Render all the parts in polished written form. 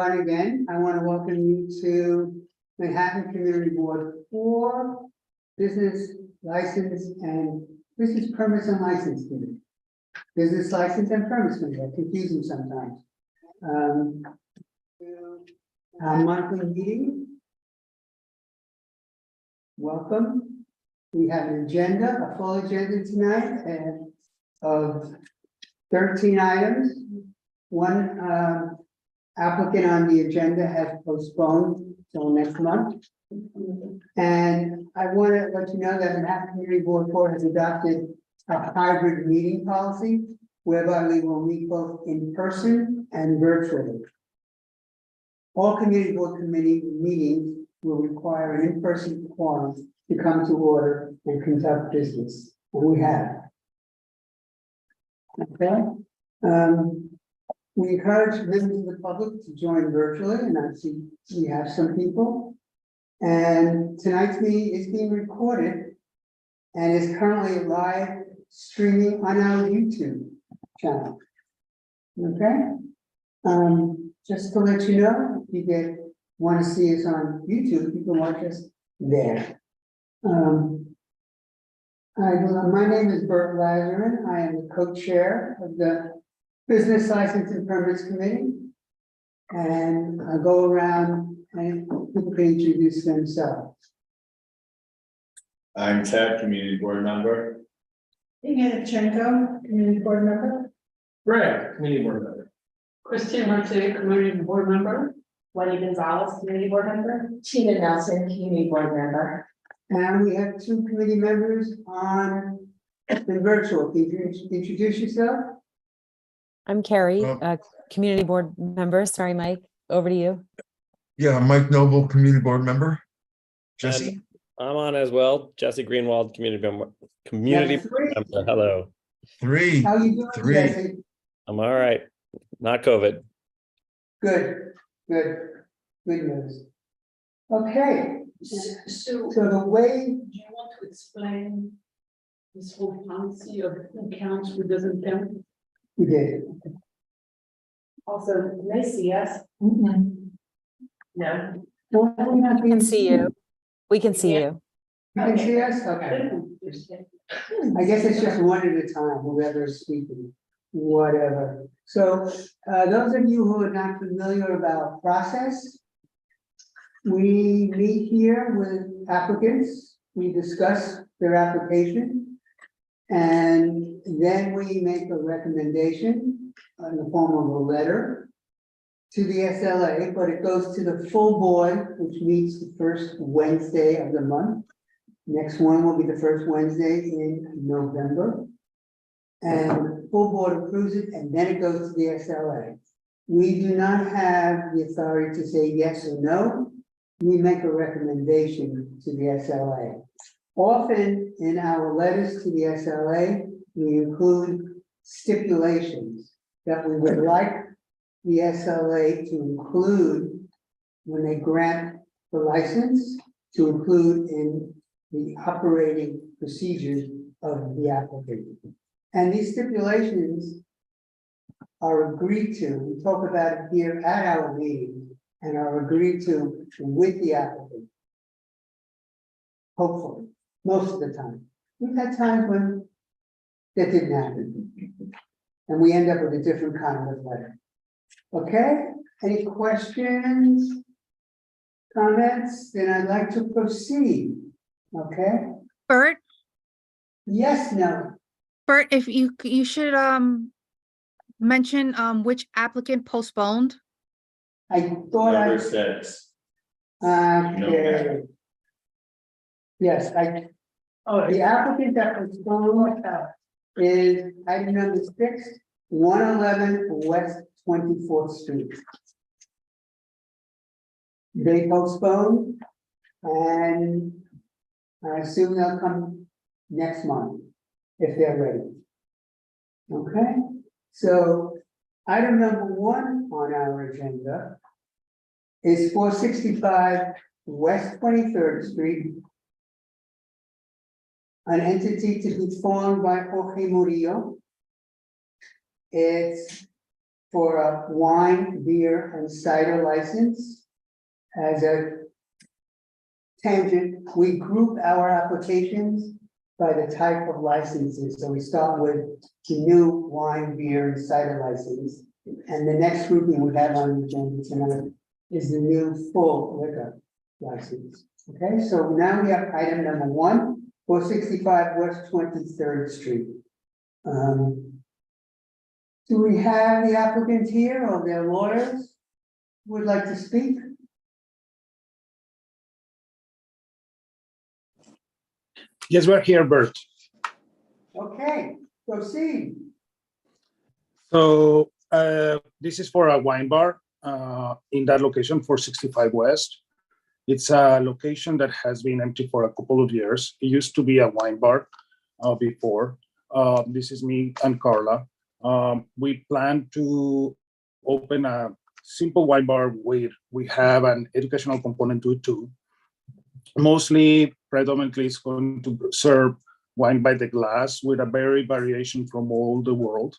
everyone again. I want to welcome you to Manhattan Community Board 4 Business License and Business Permits and License Committee. Business License and Permits Committee, I confuse them sometimes. Our monthly meeting. Welcome. We have an agenda, a full agenda tonight, and of 13 items. One applicant on the agenda has postponed till next month. And I want to let you know that Manhattan Community Board 4 has adopted a hybrid meeting policy whereby we will meet both in person and virtually. All community board committee meetings will require an in-person quorum to come to order and conduct business, and we have. Okay. We encourage members of the public to join virtually, and I see we have some people. And tonight's meeting is being recorded and is currently live streaming on our YouTube channel. Okay. Just to let you know, if you want to see us on YouTube, you can watch us there. My name is Bert Lazarin. I am the co-chair of the Business License and Permits Committee. And I go around and people can introduce themselves. I'm Ted, community board member. Chenko, community board member. Greg, community board member. Christine Martin, community board member. Wendy Gonzalez, community board member. Tina Nelson, community board member. And we have two committee members on the virtual. Can you introduce yourself? I'm Carrie, community board member. Sorry, Mike, over to you. Yeah, Mike Noble, community board member. Jesse. And I'm on as well. Jesse Greenwald, community member. Hello. Three. How you doing, Three. Jesse? I'm all right. Not COVID. Good, good news. Okay, So so the way do you want to explain this whole policy of who counts, who doesn't count? we did. Also, can they see us? No. Well, we're not We being can see you. We can see you. You can see us? Okay. I guess it's just one at a time, whoever is speaking, whatever. So, those of you who are not familiar about process, we meet here with applicants, we discuss their application, and then we make a recommendation in the form of a letter to the SLA, but it goes to the full board, which meets the first Wednesday of the month. Next one will be the first Wednesday in November. And the full board approves it, and then it goes to the SLA. We do not have the authority to say yes or no. We make a recommendation to the SLA. Often in our letters to the SLA, we include stipulations that we would like the SLA to include when they grant the license, to include in the operating procedures of the applicant. And these stipulations are agreed to. We talk about it here at our meeting and are agreed to with the applicant. Hopefully, most of the time. We've had times when that didn't happen. And we end up with a different kind of letter. Okay, any questions, comments? Then I'd like to proceed. Okay, Bert, yes, no. Bert, if you should mention which applicant postponed. I thought Number 6. okay. Yes, the applicant that was followed is item number 6, 111 West 24th Street. They postponed, and I assume they'll come next month if they're ready. Okay, so item number 1 on our agenda is 465 West 23rd Street. An entity to be formed by Jorge Murillo. It's for a wine, beer, and cider license. As a tangent, we group our applications by the type of licenses. So we start with the new wine, beer, and cider license. And the next grouping we have on the agenda tonight is the new full liquor license. Okay, so now we have item number 1, 465 West 23rd Street. Do we have the applicants here or their lawyers who would like to speak? Yes, we're here, Bert. Okay, proceed. So this is for a wine bar in that location, 465 West. It's a location that has been empty for a couple of years. It used to be a wine bar before. This is me and Carla. We plan to open a simple wine bar where we have an educational component to it too. Mostly, predominantly, it's going to serve wine by the glass with a very variation from all the world.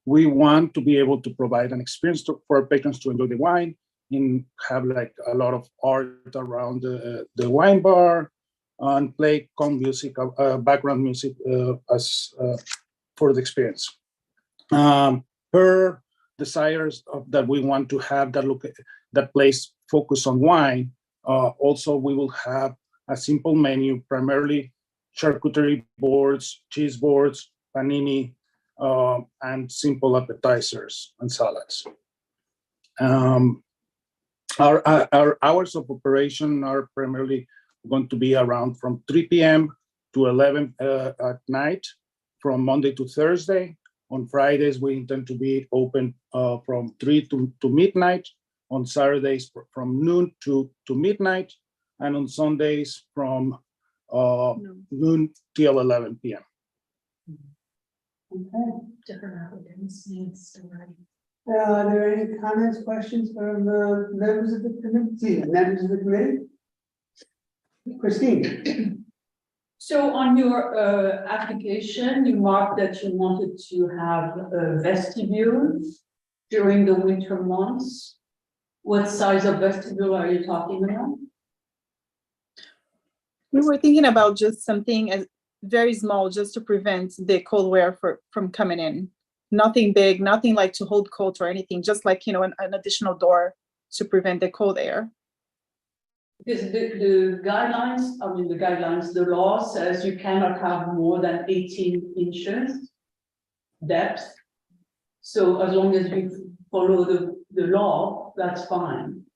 We want to be able to provide an experience for our patrons to enjoy the wine and have like a lot of art around the wine bar and play calm music, background music as for the experience. Per desires that we want to have that place focus on wine. Also, we will have a simple menu, primarily charcuterie boards, cheese boards, panini, and simple appetizers and salads. Our hours of operation are primarily going to be around from 3 p.m. to 11 at night, from Monday to Thursday. On Fridays, we intend to be open from 3 to midnight. On Saturdays, from noon to midnight. And on Sundays, from noon till 11 p.m. Okay. Different applicants needs to write. Are there any comments, questions from members of the committee? Members of the committee? Christine? So on your application, you marked that you wanted to have a vestibule during the winter months. What size of vestibule are you talking about? We were thinking about just something as very small, just to prevent the cold air from coming in. Nothing big, nothing like to hold cold or anything, just like, you know, an additional door to prevent the cold air. Because the guidelines, the law says you cannot have more than 18 inches depth. So as long as you follow the law, that's fine.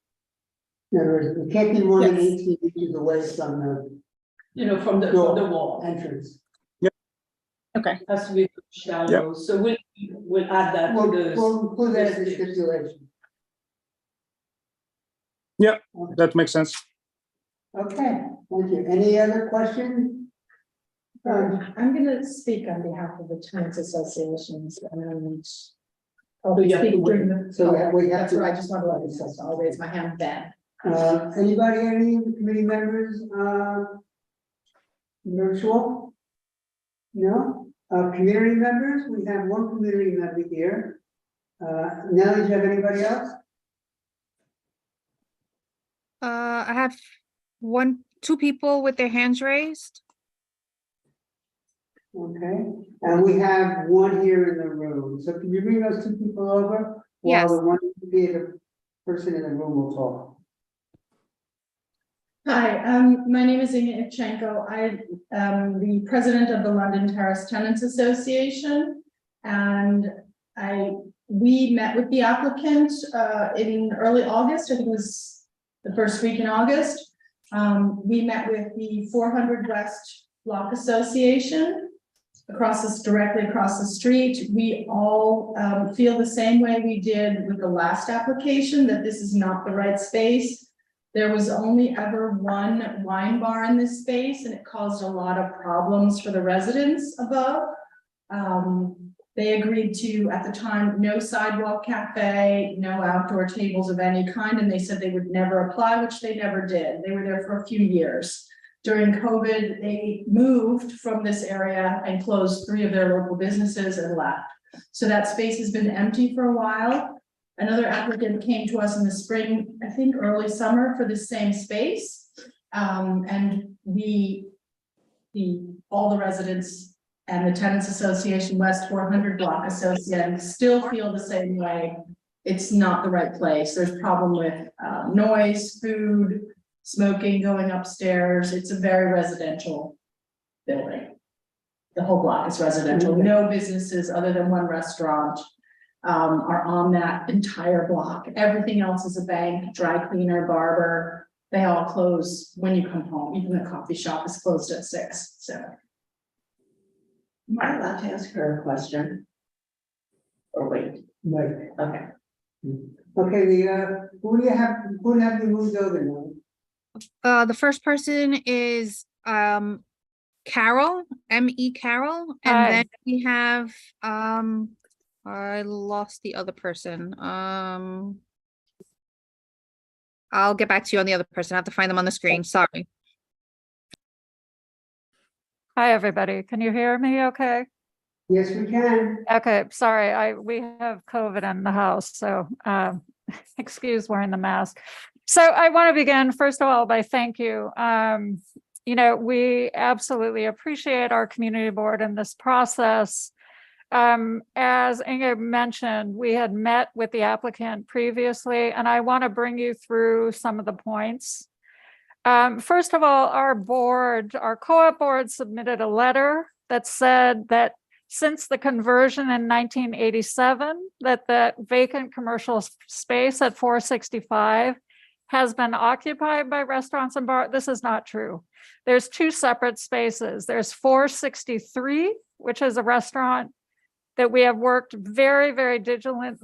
In other words, it can't be more than Yes. 18 inches away from the From the wall. entrance. Okay. Has to be shallow. So we'll add that We'll to the. include that as a stipulation. Yeah, that makes sense. Okay, thank you. Any other questions? I'm gonna speak on behalf of the tenants associations and. I'll you have to speak during wait. the. So we have That's to- what I just want to let you know, so I'll raise my hand then. Anybody, any of the committee members, virtual? No? Community members, we have one community member here. Nelly, do you have anybody else? I have two people with their hands raised. Okay, and we have one here in the room. So can you bring those two people over? Yes. While the one the person in the room will talk. Hi, my name is Inga Ivchenko. I am the president of the London Terrace Tenants Association. And we met with the applicant in early August. I think it was the first week in August. We met with the 400 West Block Association directly across the street. We all feel the same way we did with the last application, that this is not the right space. There was only ever one wine bar in this space, and it caused a lot of problems for the residents above. They agreed to, at the time, no sidewalk cafe, no outdoor tables of any kind, and they said they would never apply, which they never did. They were there for a few years. During COVID, they moved from this area and closed 3 of their local businesses and left. So that space has been empty for a while. Another applicant came to us in the spring, I think early summer, for the same space. And all the residents and the Tenants Association West 400 Block Association still feel the same way. It's not the right place. There's problem with noise, food, smoking going upstairs. It's a very residential building. The whole block is residential. No businesses other than one restaurant are on that entire block. Everything else is a bank, dry cleaner, barber. They all close when you come home. Even the coffee shop is closed at 6. So. Am I allowed to ask her a question? Or wait, Right. okay. Okay, who have you moved over now? The first person is Carol, M.E. Carol, and Hi. then we have I lost the other person. I'll get back to you on the other person. I have to find them on the screen. Sorry. Hi, everybody. Can you hear me okay? Yes, we can. Okay, sorry, we have COVID in the house, so excuse wearing the mask. So I want to begin, first of all, by thank you. You know, we absolutely appreciate our community board in this process. As Inge mentioned, we had met with the applicant previously, and I want to bring you through some of the points. First of all, our board, our co-op board submitted a letter that said that since the conversion in 1987, that the vacant commercial space at 465 has been occupied by restaurants and bars. This is not true. There's 2 separate spaces. There's 463, which is a restaurant that we have worked very, very diligently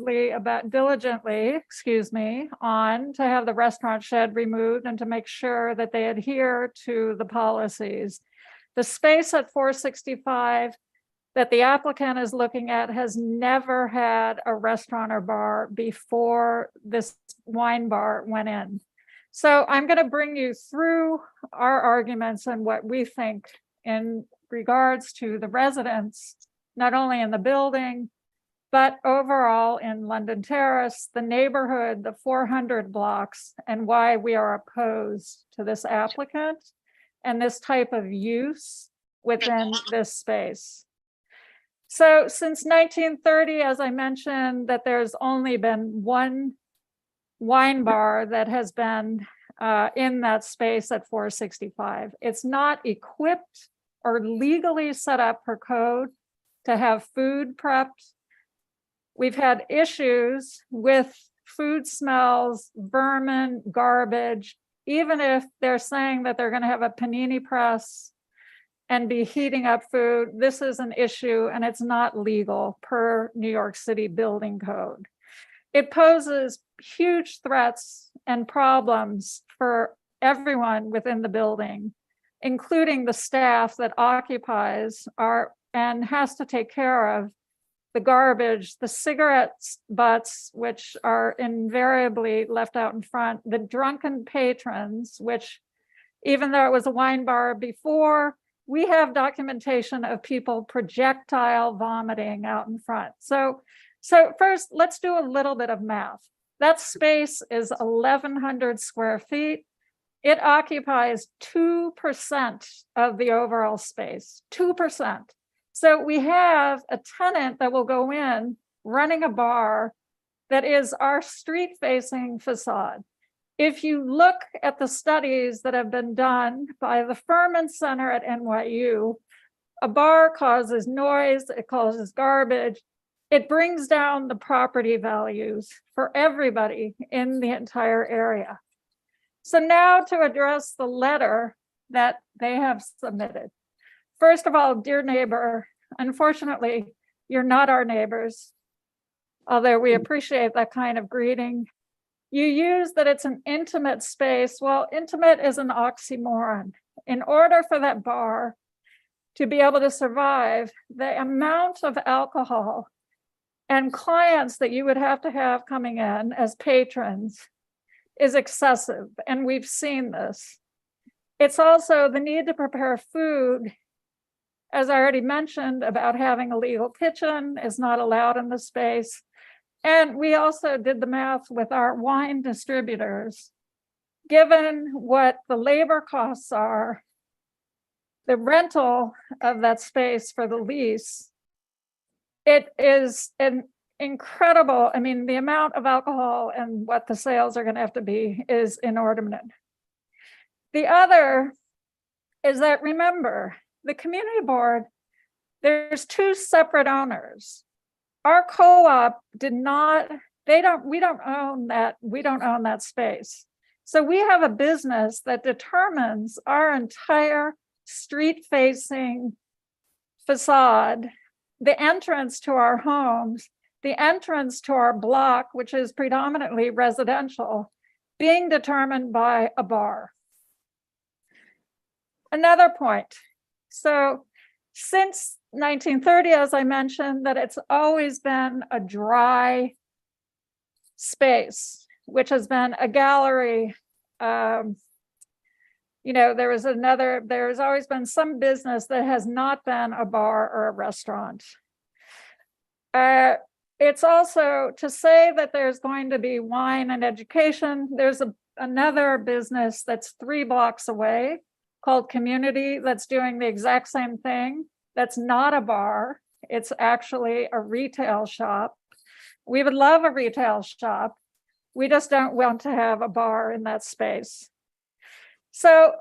on to have the restaurant shed removed and to make sure that they adhere to the policies. The space at 465 that the applicant is looking at has never had a restaurant or bar before this wine bar went in. So I'm going to bring you through our arguments and what we think in regards to the residents, not only in the building, but overall in London Terrace, the neighborhood, the 400 blocks, and why we are opposed to this applicant and this type of use within this space. So since 1930, as I mentioned, that there's only been one wine bar that has been in that space at 465. It's not equipped or legally set up per code to have food prepped. We've had issues with food smells, vermin, garbage, even if they're saying that they're going to have a panini press and be heating up food. This is an issue and it's not legal per New York City building code. It poses huge threats and problems for everyone within the building, including the staff that occupies and has to take care of the garbage, the cigarette butts, which are invariably left out in front, the drunken patrons, which even though it was a wine bar before, we have documentation of people projectile vomiting out in front. So first, let's do a little bit of math. That space is 1,100 square feet. It occupies 2% of the overall space, 2%. So we have a tenant that will go in running a bar that is our street-facing facade. If you look at the studies that have been done by the Furman Center at NYU, a bar causes noise, it causes garbage, it brings down the property values for everybody in the entire area. So now to address the letter that they have submitted. First of all, dear neighbor, unfortunately, you're not our neighbors, although we appreciate that kind of greeting. You use that it's an intimate space. Well, intimate is an oxymoron. In order for that bar to be able to survive, the amount of alcohol and clients that you would have to have coming in as patrons is excessive, and we've seen this. It's also the need to prepare food. As I already mentioned about having a legal kitchen is not allowed in the space. And we also did the math with our wine distributors. Given what the labor costs are, the rental of that space for the lease, it is an incredible, I mean, the amount of alcohol and what the sales are going to have to be is inordinate. The other is that, remember, the community board, there's two separate owners. Our co-op did not, we don't own that space. So we have a business that determines our entire street-facing facade, the entrance to our homes, the entrance to our block, which is predominantly residential, being determined by a bar. Another point. So since 1930, as I mentioned, that it's always been a dry space, which has been a gallery. There's always been some business that has not been a bar or a restaurant. It's also to say that there's going to be wine and education. There's another business that's 3 blocks away called Community that's doing the exact same thing. That's not a bar. It's actually a retail shop. We would love a retail shop. We just don't want to have a bar in that space. So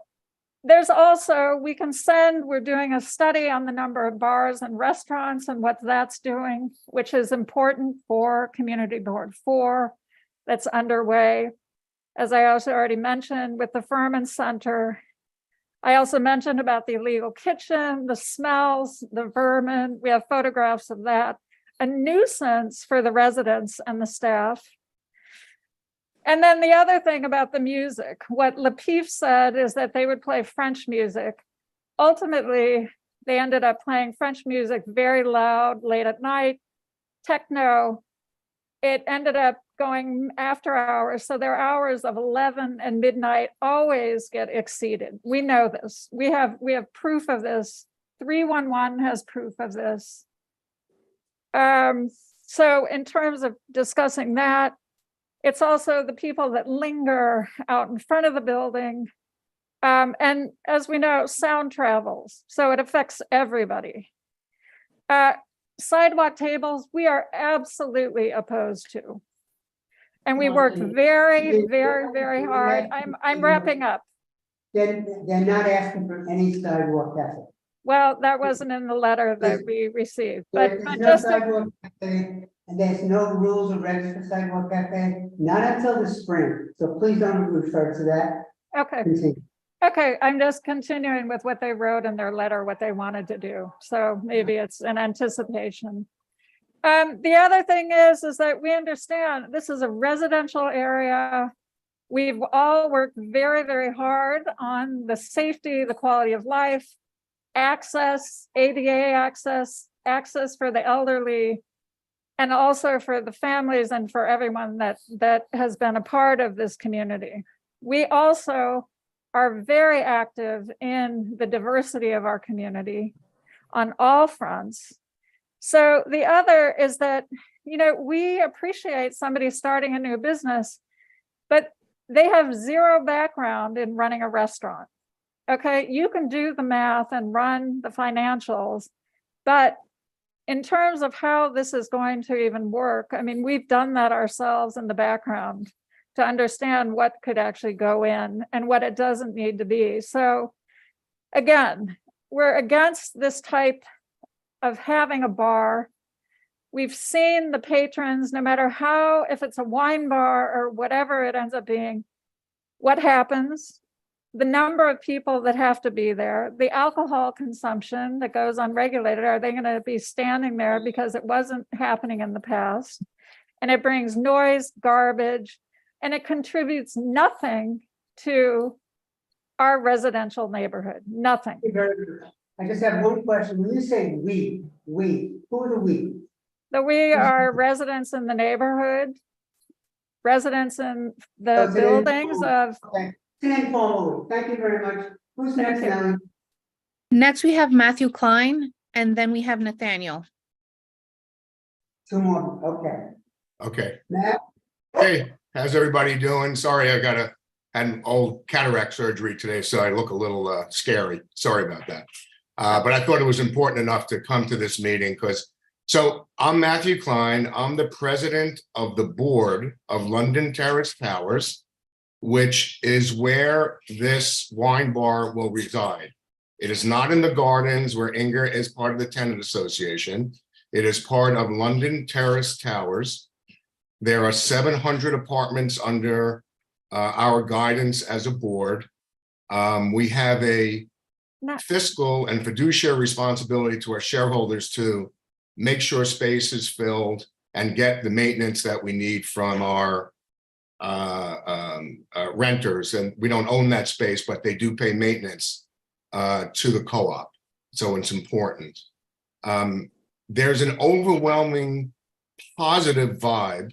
there's also, we're doing a study on the number of bars and restaurants and what that's doing, which is important for Community Board 4 that's underway. As I also already mentioned with the Furman Center, I also mentioned about the illegal kitchen, the smells, the vermin. We have photographs of that, a nuisance for the residents and the staff. And then the other thing about the music, what Lapif said is that they would play French music. Ultimately, they ended up playing French music very loud, late at night, techno. It ended up going after hours. So their hours of 11 and midnight always get exceeded. We know this. We have proof of this. 311 has proof of this. So in terms of discussing that, it's also the people that linger out in front of the building. And as we know, sound travels, so it affects everybody. Sidewalk tables, we are absolutely opposed to. And we worked very, very, very hard. I'm wrapping up. They're not asking for any sidewalk cafe. Well, that wasn't in the letter that we received, but There's no just to, sidewalk cafe, and there's no rules or regs for sidewalk cafe, not until the spring. So please don't refer to that. okay. Continue. Okay, I'm just continuing with what they wrote in their letter, what they wanted to do. So maybe it's an anticipation. The other thing is that we understand this is a residential area. We've all worked very, very hard on the safety, the quality of life, access, ADA access for the elderly, and also for the families and for everyone that has been a part of this community. We also are very active in the diversity of our community on all fronts. So the other is that, we appreciate somebody starting a new business, but they have zero background in running a restaurant. Okay, you can do the math and run the financials, but in terms of how this is going to even work, I mean, we've done that ourselves in the background to understand what could actually go in and what it doesn't need to be. So again, we're against this type of having a bar. We've seen the patrons, no matter how, if it's a wine bar or whatever it ends up being, what happens, the number of people that have to be there, the alcohol consumption that goes unregulated, are they going to be standing there because it wasn't happening in the past? And it brings noise, garbage, and it contributes nothing to our residential neighborhood, nothing. I just have one question. When you say we, who are the we? So we are residents in the neighborhood, residents in the it's an buildings informal- of, Okay. It's an informal. Thank you very much. Who's next, Thank you. Nellie? Next, we have Matthew Klein, and then we have Nathaniel. 2 more. Okay. Okay. Matt, Hey, how's everybody doing? Sorry, had an old cataract surgery today, so I look a little scary. Sorry about that. But I thought it was important enough to come to this meeting so I'm Matthew Klein. I'm the president of the board of London Terrace Towers, which is where this wine bar will reside. It is not in the gardens where Inger is part of the tenant association. It is part of London Terrace Towers. There are 700 apartments under our guidance as a board. We have a fiscal and fiduciary responsibility to our shareholders to make sure space is filled and get the maintenance that we need from our renters. And we don't own that space, but they do pay maintenance to the co-op. So it's important. There's an overwhelming positive vibe.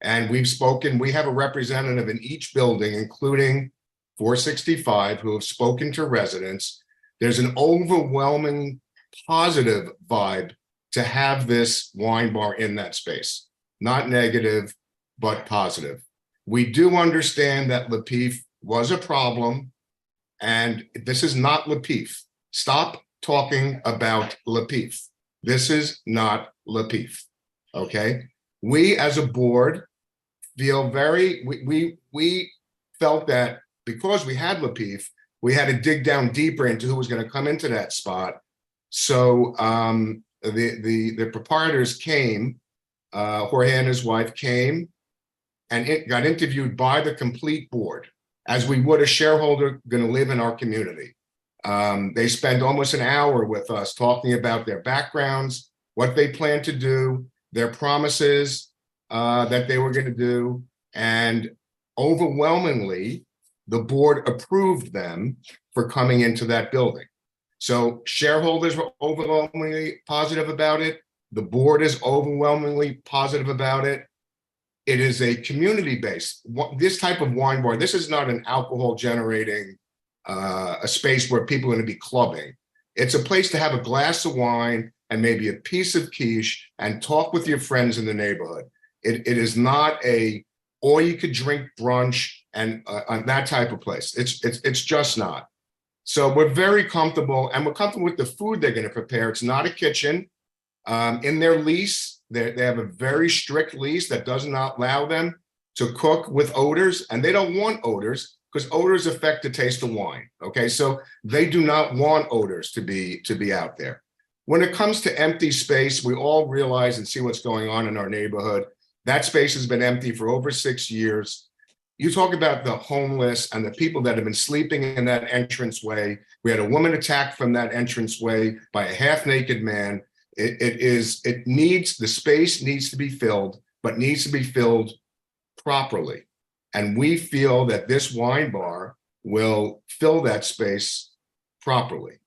And we have a representative in each building, including 465, who have spoken to residents. There's an overwhelming positive vibe to have this wine bar in that space. Not negative, but positive. We do understand that Lapif was a problem, and this is not Lapif. Stop talking about Lapif. This is not Lapif, okay? We as a board feel we felt that because we had Lapif, we had to dig down deeper into who was going to come into that spot. So the proprietors came, Jorge and his wife came, and it got interviewed by the complete board, as we would a shareholder going to live in our community. They spent almost an hour with us talking about their backgrounds, what they plan to do, their promises that they were going to do, and overwhelmingly, the board approved them for coming into that building. So shareholders were overwhelmingly positive about it. The board is overwhelmingly positive about it. It is a community-based, this type of wine bar. This is not an alcohol generating a space where people are going to be clubbing. It's a place to have a glass of wine and maybe a piece of quiche and talk with your friends in the neighborhood. It is not a all you could drink brunch and that type of place. It's just not. So we're very comfortable, and we're comfortable with the food they're going to prepare. It's not a kitchen. In their lease, they have a very strict lease that does not allow them to cook with odors, and they don't want odors because odors affect the taste of wine. Okay, so they do not want odors to be out there. When it comes to empty space, we all realize and see what's going on in our neighborhood. That space has been empty for over 6 years. You talk about the homeless and the people that have been sleeping in that entranceway. We had a woman attacked from that entranceway by a half-naked man. The space needs to be filled, but needs to be filled properly. And we feel that this wine bar will fill that space properly.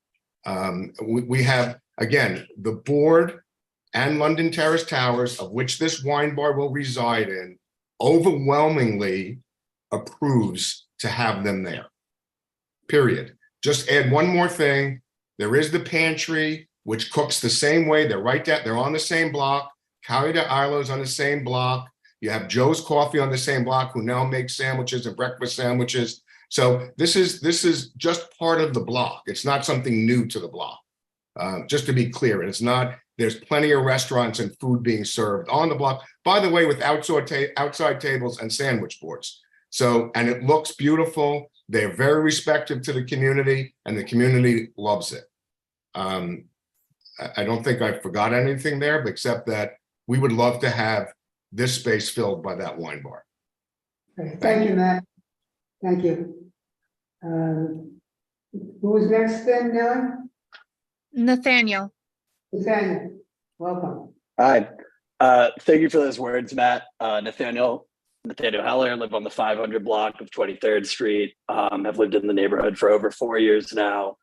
We have, again, the board and London Terrace Towers, of which this wine bar will reside in, overwhelmingly approves to have them there, period. Just add one more thing. There is the pantry, which cooks the same way. They're on the same block. Calle de Ilo's on the same block. You have Joe's Coffee on the same block, who now makes sandwiches and breakfast sandwiches. So this is just part of the block. It's not something new to the block. Just to be clear, it's not. There's plenty of restaurants and food being served on the block, by the way, with outside tables and sandwich boards. So, and it looks beautiful. They're very respectful to the community, and the community loves it. I don't think I forgot anything there, except that we would love to have this space filled by that wine bar. thank you, Matt. Thank you. Who's next then, Dylan? Nathaniel. Nathaniel, welcome. Hi. Thank you for those words, Matt. Nathaniel Heller, live on the 500 block of 23rd Street. Have lived in the neighborhood for over 4 years now.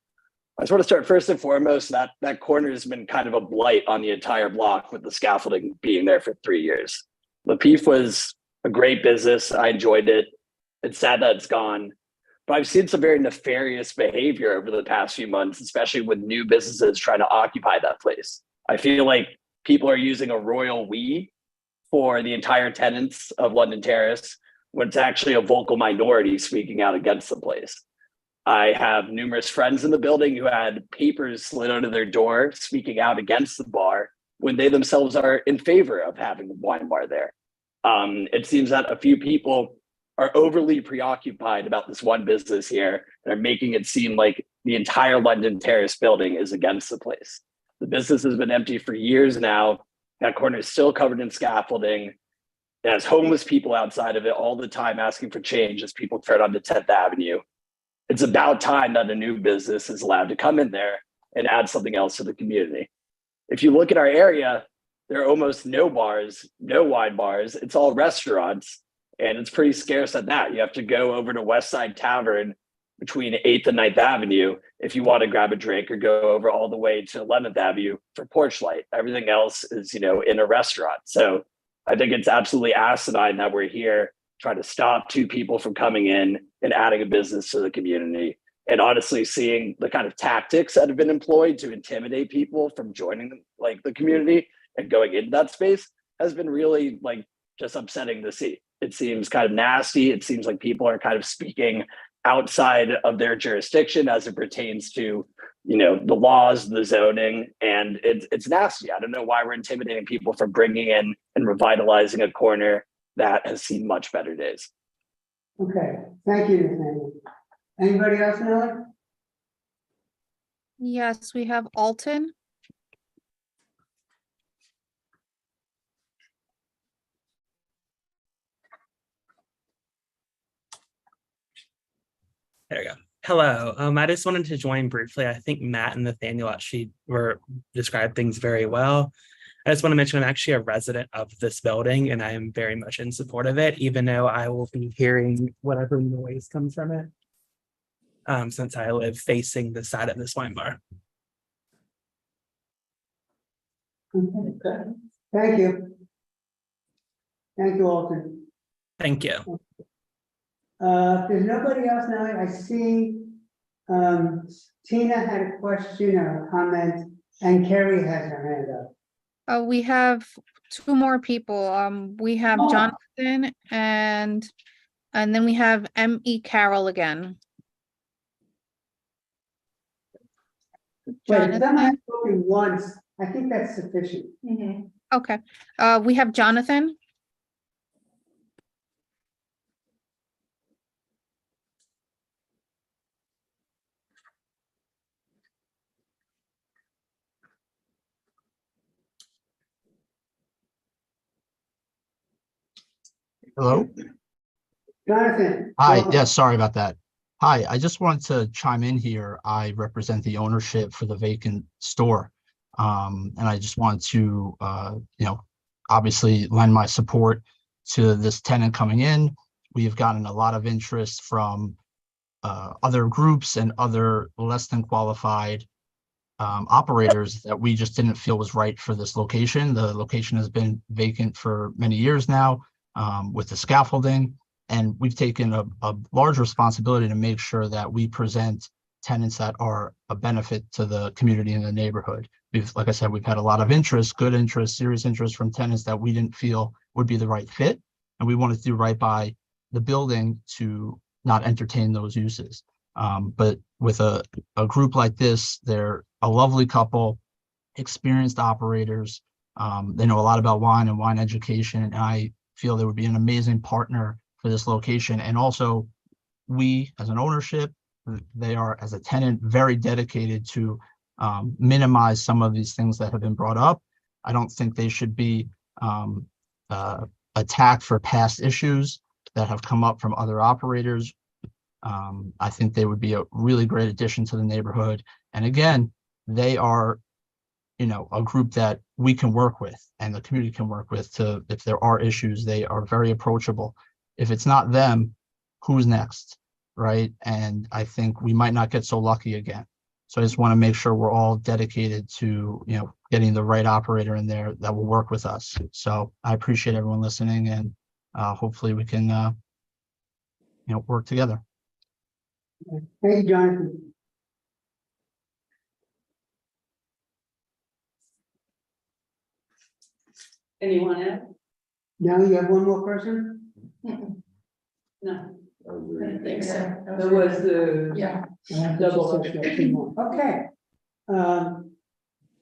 I just want to start first and foremost, that corner has been kind of a blight on the entire block, with the scaffolding being there for 3 years. Lapif was a great business. I enjoyed it. It's sad that it's gone. But I've seen some very nefarious behavior over the past few months, especially with new businesses trying to occupy that place. I feel like people are using a royal we for the entire tenants of London Terrace when it's actually a vocal minority speaking out against the place. I have numerous friends in the building who had papers slid under their door speaking out against the bar when they themselves are in favor of having a wine bar there. It seems that a few people are overly preoccupied about this one business here and are making it seem like the entire London Terrace building is against the place. The business has been empty for years now. That corner is still covered in scaffolding. It has homeless people outside of it all the time asking for change as people tread onto 10th Avenue. It's about time that a new business is allowed to come in there and add something else to the community. If you look at our area, there are almost no bars, no wine bars. It's all restaurants, and it's pretty scarce at that. You have to go over to West Side Tavern between 8th and 9th Avenue if you want to grab a drink, or go over all the way to 11th Avenue for porch light. Everything else is, in a restaurant. So I think it's absolutely asinine that we're here trying to stop two people from coming in and adding a business to the community. And honestly, seeing the kind of tactics that have been employed to intimidate people from joining the community and going into that space has been really just upsetting to see. It seems kind of nasty. It seems like people are kind of speaking outside of their jurisdiction as it pertains to, the laws, the zoning, and it's nasty. I don't know why we're intimidating people from bringing in and revitalizing a corner that has seen much better days. Okay, thank you, Nathaniel. Anybody else know it? Yes, we have Alton. There we go. Hello. I just wanted to join briefly. I think Matt and Nathaniel actually described things very well. I just want to mention I'm actually a resident of this building, and I am very much in support of it, even though I will be hearing whatever noise comes from it, since I live facing the side of this wine bar. Okay. Thank you. Thank you, Alton. Thank you. If there's nobody else now, I see Tina had a question or a comment, and Carrie has her hand up. We have two more people. We have Jonathan and then we have M.E. Carroll again. Wait, if someone has spoken once, I think that's sufficient. Okay. We have Jonathan. Hello? Jonathan. Hi, welcome. yes, sorry about that. Hi, I just wanted to chime in here. I represent the ownership for the vacant store. And I just want to, obviously lend my support to this tenant coming in. We have gotten a lot of interest from other groups and other less than qualified operators that we just didn't feel was right for this location. The location has been vacant for many years now. With the scaffolding, and we've taken a large responsibility to make sure that we present tenants that are a benefit to the community and the neighborhood. Like I said, we've had a lot of interest, good interest, serious interest from tenants that we didn't feel would be the right fit, and we wanted to do right by the building to not entertain those uses. But with a group like this, they're a lovely couple, experienced operators. They know a lot about wine and wine education, and I feel they would be an amazing partner for this location. And also, we as an ownership, they are as a tenant very dedicated to minimize some of these things that have been brought up. I don't think they should be attacked for past issues that have come up from other operators. I think they would be a really great addition to the neighborhood. And again, they are a group that we can work with and the community can work with to, if there are issues, they are very approachable. If it's not them, who's next, right? And I think we might not get so lucky again. So I just want to make sure we're all dedicated to, getting the right operator in there that will work with us. So I appreciate everyone listening, and hopefully we can, work together. Thank you, Jonathan. Anyone else? Now you have one more person? No, I don't think so. there was the. Yeah. Double. Okay.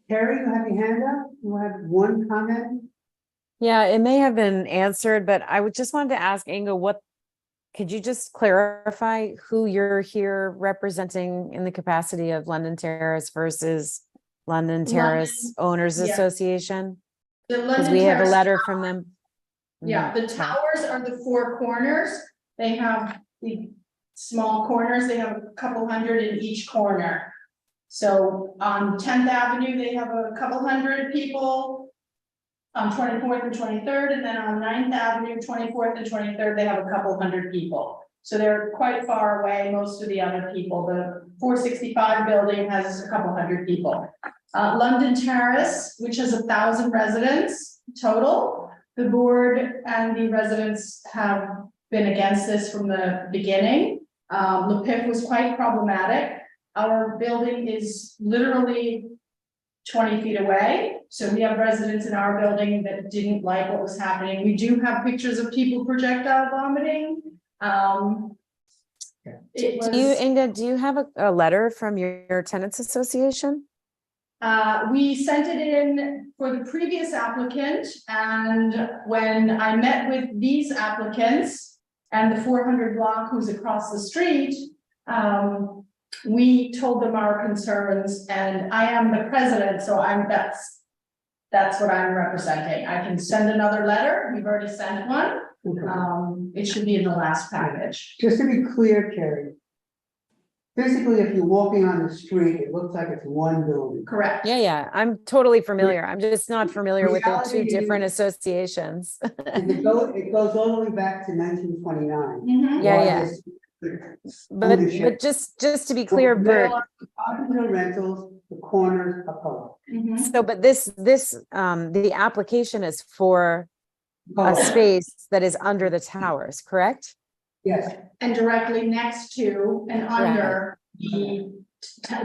Terry, you have your hand up? You have one comment? Yeah, it may have been answered, but I would just wanted to ask Inga, could you just clarify who you're here representing in the capacity of London Terrace versus London Terrace Owners yeah. Association? The Because London we have a Terrace letter from them. Yeah, the towers are the four corners. They have the small corners. They have a couple hundred in each corner. So on 10th Avenue, they have a couple hundred people. On 24th and 23rd, and then on 9th Avenue, 24th and 23rd, they have a couple hundred people. So they're quite far away, most of the other people. The 465 building has a couple hundred people. London Terrace, which has 1,000 residents total. The board and the residents have been against this from the beginning. The PIF was quite problematic. Our building is literally 20 feet away. So we have residents in our building that didn't like what was happening. We do have pictures of people projectile vomiting. Inga, do you have a letter from your tenants association? We sent it in for the previous applicant, and when I met with these applicants and the 400 block who's across the street, we told them our concerns, and I am the president, so that's what I'm representing. I can send another letter. We've already sent one. It should be in the last package. Just to be clear, Carrie. Physically, if you're walking on the street, it looks like it's one building. Correct. Yeah, I'm totally familiar. I'm just not familiar with the two Reality different is- associations. It goes all the way back to 1929. Mhm. Yeah. But just to be clear, Bert, Apartment rentals, the corners are public. Mhm. so but the application is for a Oh, space that is under the towers, correct? yes, And directly next to and under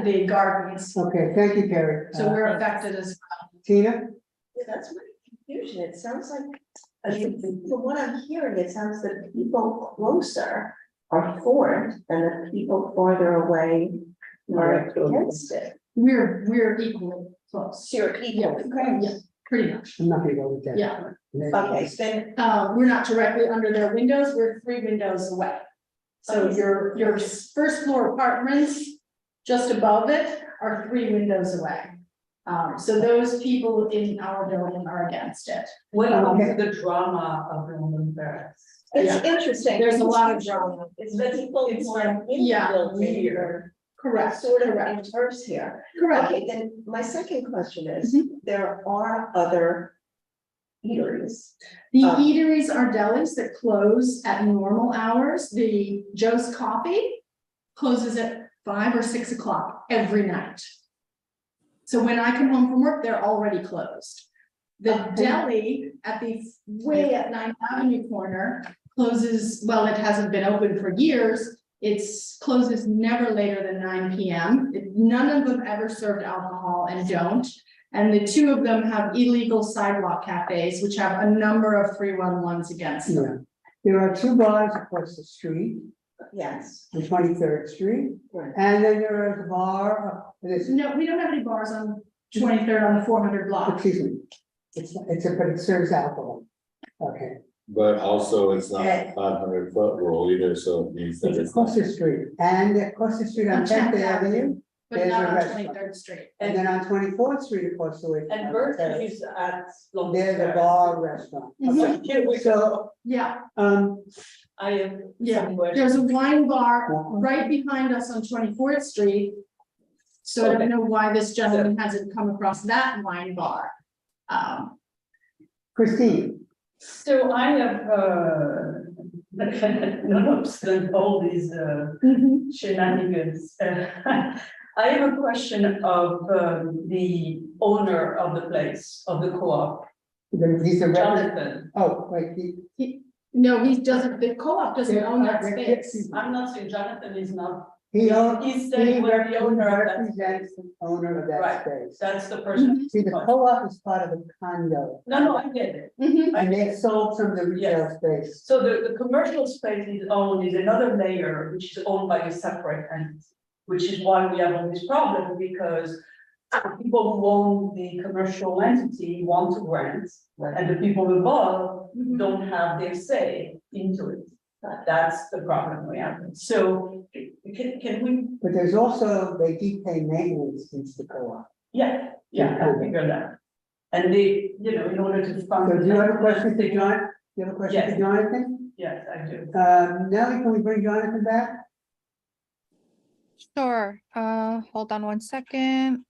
the gardens. okay, thank you, Carrie. So we're affected as well. Tina? Yeah, that's my confusion. It sounds like, I mean, from what I'm hearing, it sounds that people closer are for it and the people farther away are against it. We're equally close. So you're equally close. Yeah, pretty much. I'm not gonna go with that. Yeah. Okay, so then, We're not directly under their windows, we're 3 windows away. So your first floor apartments, just above it, are 3 windows away. So those people in our building are against it. What about the drama of London Terrace? it's interesting. There's a lot of drama. It's the people who are in the Yeah, building here. Correct. sort of correct. inverse here. Correct. Okay, then my second question is, Mm-hmm. there are other eateries. The eateries are delis that close at normal hours. The Joe's Coffee closes at 5 or 6 o'clock every night. So when I come home from work, they're already closed. The deli at the way at 9th Avenue corner closes, well, it hasn't been open for years. It's closes never later than 9 p.m. None of them ever served alcohol and don't. And the 2 of them have illegal sidewalk cafes, which have a number of 311s against them. There are 2 bars across the street, Yes. on 23rd Street, Right. and then there is a bar, No, we don't have any bars on 23rd on the 400 block. excuse me, but it serves alcohol. Okay, But also it's not 500-foot rule either, so it means that it's it's across not. the street, and across the street on On 10th 10th Avenue, But there's not a on restaurant. 23rd Street. And then on 24th Street across the way. from And London Bert Terrace, is at London there's a Terrace. bar restaurant. Mhm. Here we So, go. Yeah, I have yeah. some questions. There's a wine bar right behind us on 24th Street. So I don't know why this gentleman hasn't come across that wine bar. Christine, So I have, not obstant all these shenanigans. I have a question of the owner of the place, of the co-op, he's a Jonathan. oh, wait, No, he doesn't, the co-op doesn't own that space. I'm not saying Jonathan is not He saying we're the owner of that represents the owner of that Right. space. That's the person. See, the co-op is part of the condo. No, I get it. And they sold some of the retail space. So the commercial space is owned, is another layer, which is owned by a separate entity, which is why we have all this problem, because the people who own the commercial entity want to rent, and the people above don't have their say into it. That's the problem we have. So can we? But there's also, they do pay maintenance into the co-op. Yeah, I figure that. And they, in order to fund. So do you have a question for John? Do you have a question Yes. for Jonathan? Yes, I do. Nellie, can we bring Jonathan back? Sure. Hold on 1 second.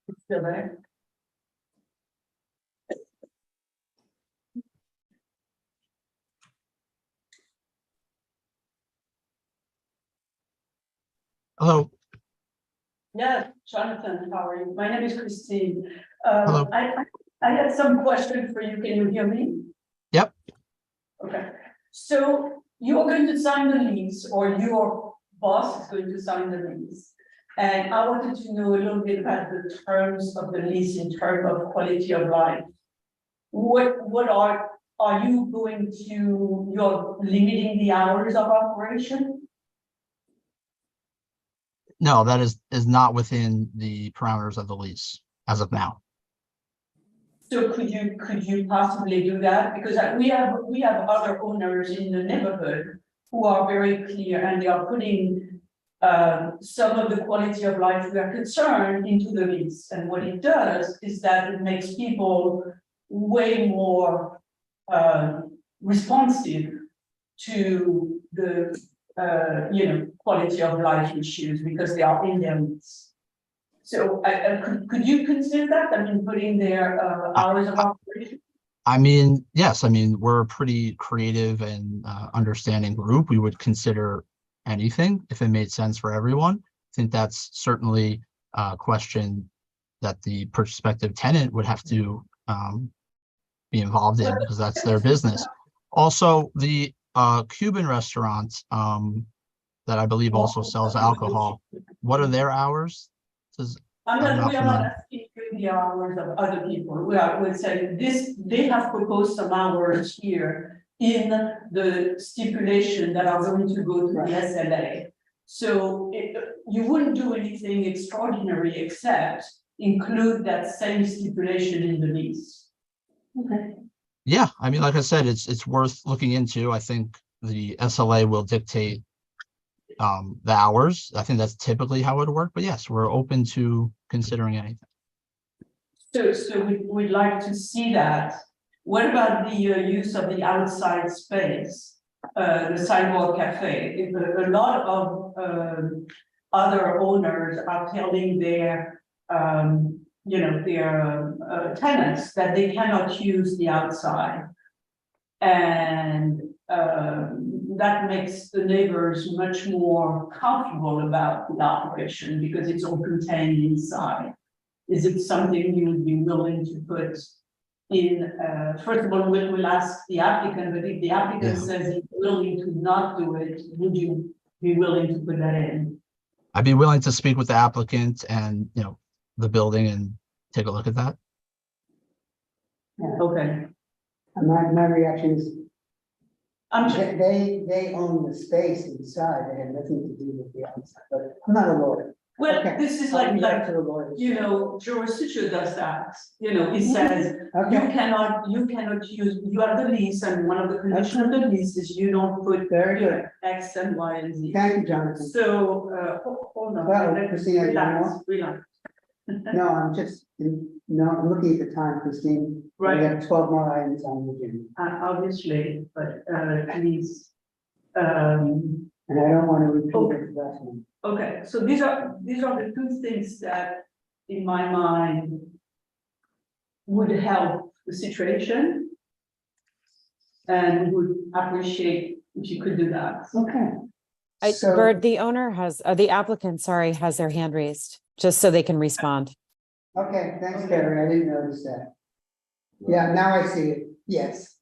It's still there. Hello. Yeah, Jonathan, how are you? My name is Christine. Hello. I had some questions for you. Can you hear me? Yep. Okay. So you're going to sign the lease, or your boss is going to sign the lease. And I wanted to know a little bit about the terms of the lease in terms of quality of life. What are you going to, you're limiting the hours of operation? No, that is not within the parameters of the lease as of now. So could you possibly do that? Because we have other owners in the neighborhood who are very clear, and they are putting some of the quality of life we are concerned into the lease. And what it does is that it makes people way more responsive to the quality of life issues because they are in their lease. So could you consider that? I mean, putting their hours of operation? I mean, yes, I mean, we're a pretty creative and understanding group. We would consider anything if it made sense for everyone. I think that's certainly a question that the prospective tenant would have to be involved in because that's their business. Also, the Cuban restaurant that I believe also sells alcohol, what are their hours? We are not asking the hours of other people. We're saying this, they have proposed some hours here in the stipulation that are going to go to the SLA. So you wouldn't do anything extraordinary except include that same stipulation in the lease. Okay. Yeah, I mean, like I said, it's worth looking into. I think the SLA will dictate the hours. I think that's typically how it would work, but yes, we're open to considering anything. So we'd like to see that. What about the use of the outside space, the sidewalk cafe? A lot of other owners are telling their tenants that they cannot use the outside, and that makes the neighbors much more comfortable about the operation because it's all contained inside. Is it something you would be willing to put in? First of all, we'll ask the applicant, but if the applicant says he's willing to not do it, would you be willing to put that in? I'd be willing to speak with the applicant and, the building and take a look at that. Okay. My reaction is, they own the space inside, they have nothing to do with the outside, but I'm not a lawyer. Well, Okay. this is I'll like, be back to the lawyers. Jorge does that, he says, Okay. you cannot use, you have the lease, and one of the conditions of the lease is you don't put Very good. X and Y and Z. Thank you, Jonathan. So, hold on. Well, Let's Christina, you want relax. No, I'm looking at the time, Christine. Right. We have 12 more items on the agenda. Obviously, but please. And I don't want to repeat the last one. Okay, so these are the two things that, in my mind, would help the situation and would appreciate if you could do that. Okay. Bert, the owner has, the applicant, sorry, has their hand raised, just so they can respond. Okay, thanks, Karen. I didn't notice that. Yeah, now I see it. Yes.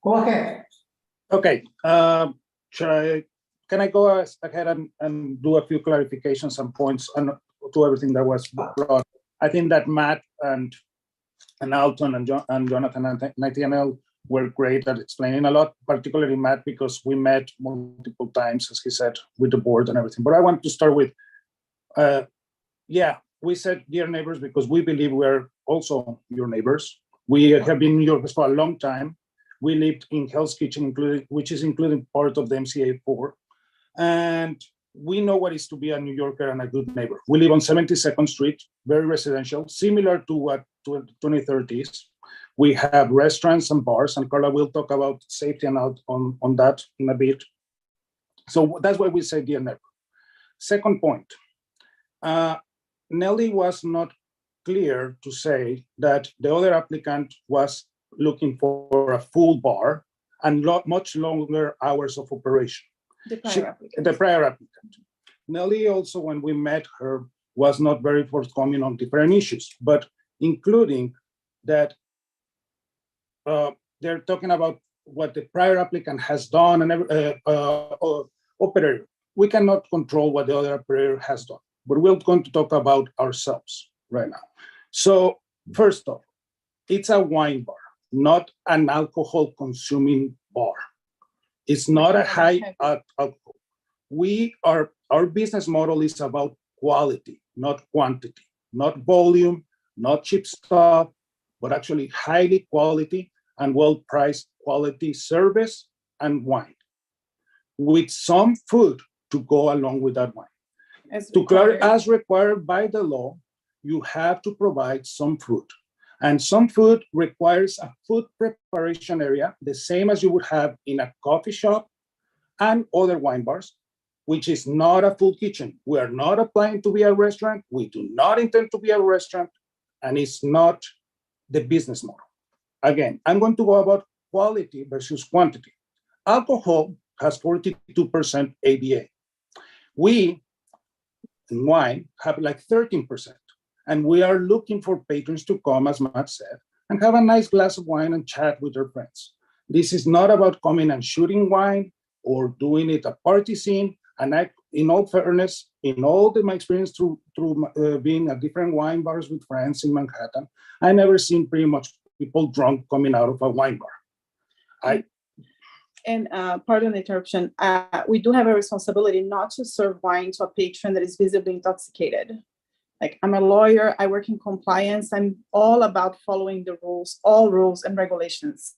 Okay. Okay, can I go ahead and do a few clarifications and points on to everything that was brought? I think that Matt and Alton and Jonathan and Nathaniel were great at explaining a lot, particularly Matt, because we met multiple times, as he said, with the board and everything. But I want to start with, we said dear neighbors because we believe we are also your neighbors. We have been in New York for a long time. We lived in Hell's Kitchen, which is including part of the MCA4. And we know what it is to be a New Yorker and a good neighbor. We live on 72nd Street, very residential, similar to what 23rd is. We have restaurants and bars, and Carla will talk about safety and out on that in a bit. So that's why we say dear neighbor. Second point, Nelly was not clear to say that the other applicant was looking for a full bar and much longer hours of operation. The prior applicant. The prior applicant. Nelly also, when we met her, was not very forthcoming on different issues, but including that they're talking about what the prior applicant has done and operator. We cannot control what the other operator has done, but we're going to talk about ourselves right now. So first off, it's a wine bar, not an alcohol consuming bar. It's not a high alcohol. Our business model is about quality, not quantity, not volume, not cheap stuff, but actually highly quality and well-priced quality service and wine, with some food to go along with that wine. As required by the law, you have to provide some food. And some food requires a food preparation area, the same as you would have in a coffee shop and other wine bars, which is not a full kitchen. We are not applying to be a restaurant. We do not intend to be a restaurant, and it's not the business model. Again, I'm going to go about quality versus quantity. Alcohol has 42% ABA. We, in wine, have like 13%. And we are looking for patrons to come, as Matt said, and have a nice glass of wine and chat with their friends. This is not about coming and shooting wine or doing it a party scene. And in all fairness, in all my experience through being at different wine bars with friends in Manhattan, I never seen pretty much people drunk coming out of a wine bar. Pardon the interruption, we do have a responsibility not to serve wine to a patron that is visibly intoxicated. Like, I'm a lawyer, I work in compliance, I'm all about following the rules, all rules and regulations.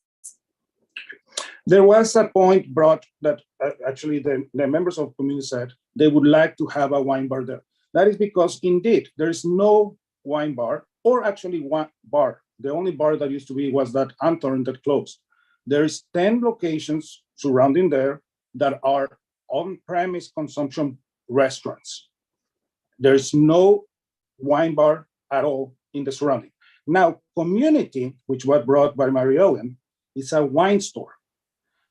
There was a point brought that actually the members of the community said they would like to have a wine bar there. That is because indeed there is no wine bar, or actually one bar. The only bar that used to be was that Anton that closed. There's 10 locations surrounding there that are on-premise consumption restaurants. There's no wine bar at all in the surrounding. Now, community, which was brought by Murillo, is a wine store.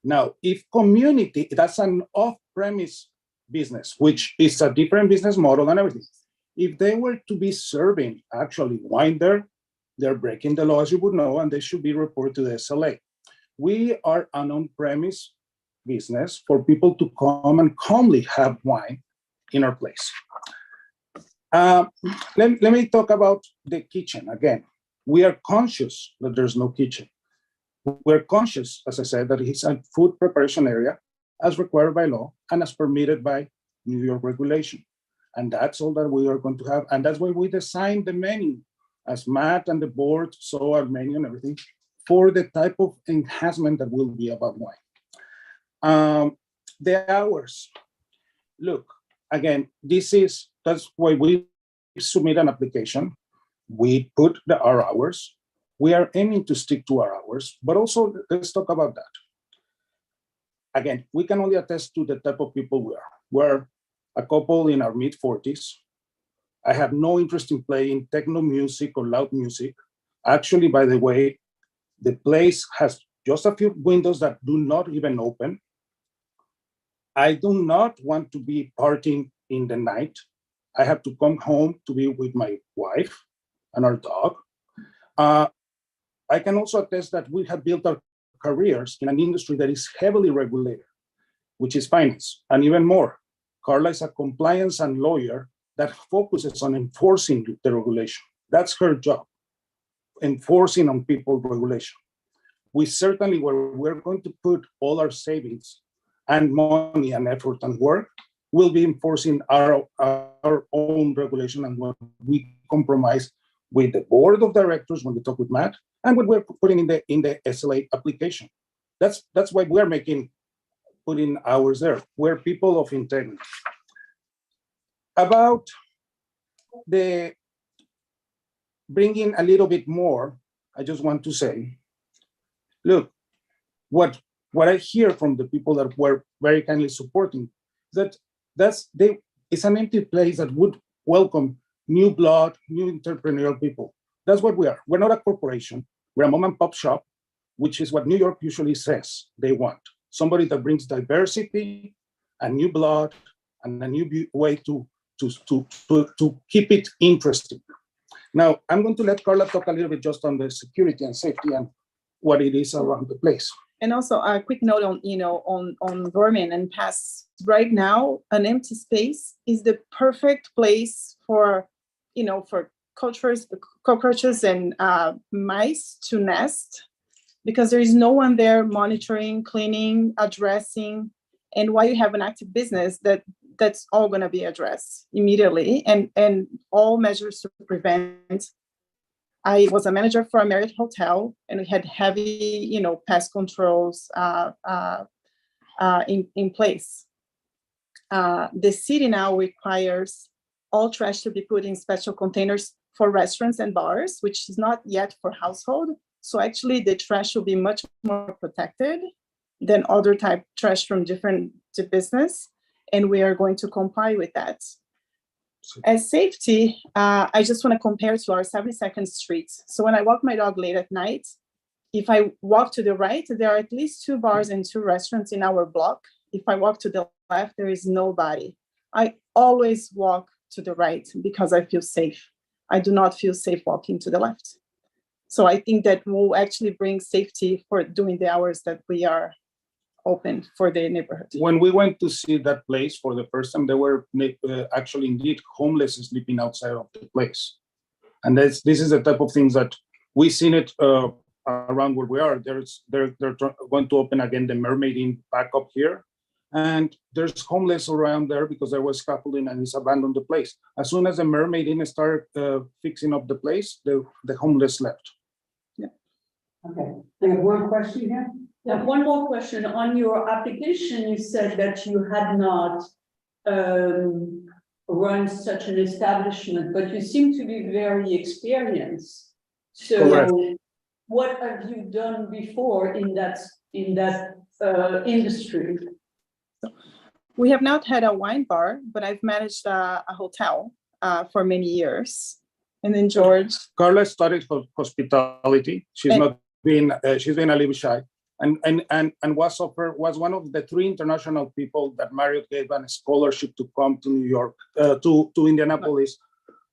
Now, if community, that's an off-premise business, which is a different business model and everything. If they were to be serving actually wine there, they're breaking the law, as you would know, and they should be reported to the SLA. We are an on-premise business for people to come and calmly have wine in our place. Let me talk about the kitchen again. We are conscious that there's no kitchen. We're conscious, as I said, that it's a food preparation area as required by law and as permitted by New York regulation. And that's all that we are going to have. And that's why we designed the menu, as Matt and the board saw our menu and everything, for the type of enhancement that will be about wine. The hours. Look, again, that's why we submit an application. We put our hours. We are aiming to stick to our hours, but also let's talk about that. Again, we can only attest to the type of people we are. We're a couple in our mid-40s. I have no interest in playing techno music or loud music. Actually, by the way, the place has just a few windows that do not even open. I do not want to be partying in the night. I have to come home to be with my wife and our dog. I can also attest that we have built our careers in an industry that is heavily regulated, which is finance, and even more. Carla is a compliance and lawyer that focuses on enforcing the regulation. That's her job, enforcing on people regulation. We certainly, we're going to put all our savings and money and effort and work, will be enforcing our own regulation, and when we compromise with the board of directors, when we talk with Matt, and what we're putting in the SLA application. That's why we're putting ours there. We're people of integrity. About the bringing a little bit more, I just want to say, look, what I hear from the people that were very kindly supporting, it's an empty place that would welcome new blood, new entrepreneurial people. That's what we are. We're not a corporation. We're a mom and pop shop, which is what New York usually says they want. Somebody that brings diversity and new blood and a new way to keep it interesting. Now, I'm going to let Carla talk a little bit just on the security and safety and what it is around the place. And also a quick note on vermin and pests. Right now, an empty space is the perfect place for cockroaches and mice to nest, because there is no one there monitoring, cleaning, addressing. And while you have an active business, that's all going to be addressed immediately, and all measures to prevent. I was a manager for a Marriott hotel, and we had heavy, pest controls in place. The city now requires all trash to be put in special containers for restaurants and bars, which is not yet for household. So actually, the trash will be much more protected than other type trash from different business, and we are going to comply with that. As safety, I just want to compare to our 72nd Street. So when I walk my dog late at night, if I walk to the right, there are at least 2 bars and 2 restaurants in our block. If I walk to the left, there is nobody. I always walk to the right because I feel safe. I do not feel safe walking to the left. So I think that will actually bring safety for during the hours that we are open for the neighborhood. When we went to see that place for the first time, there were actually indeed homeless sleeping outside of the place. And this is the type of things that we've seen it around where we are. They're going to open again the Mermaid Inn back up here. And there's homeless around there because there was scaffolding and it's abandoned the place. As soon as the Mermaid Inn started fixing up the place, the homeless left. Yeah. Okay, we have one question here. One more question. On your application, you said that you had not run such an establishment, but you seem to be very experienced. So correct. What have you done before in that industry? We have not had a wine bar, but I've managed a hotel for many years. And then George. Carla studied hospitality. She's been a little shy. And was one of the 3 international people that Marriott gave a scholarship to come to New York, to Indianapolis,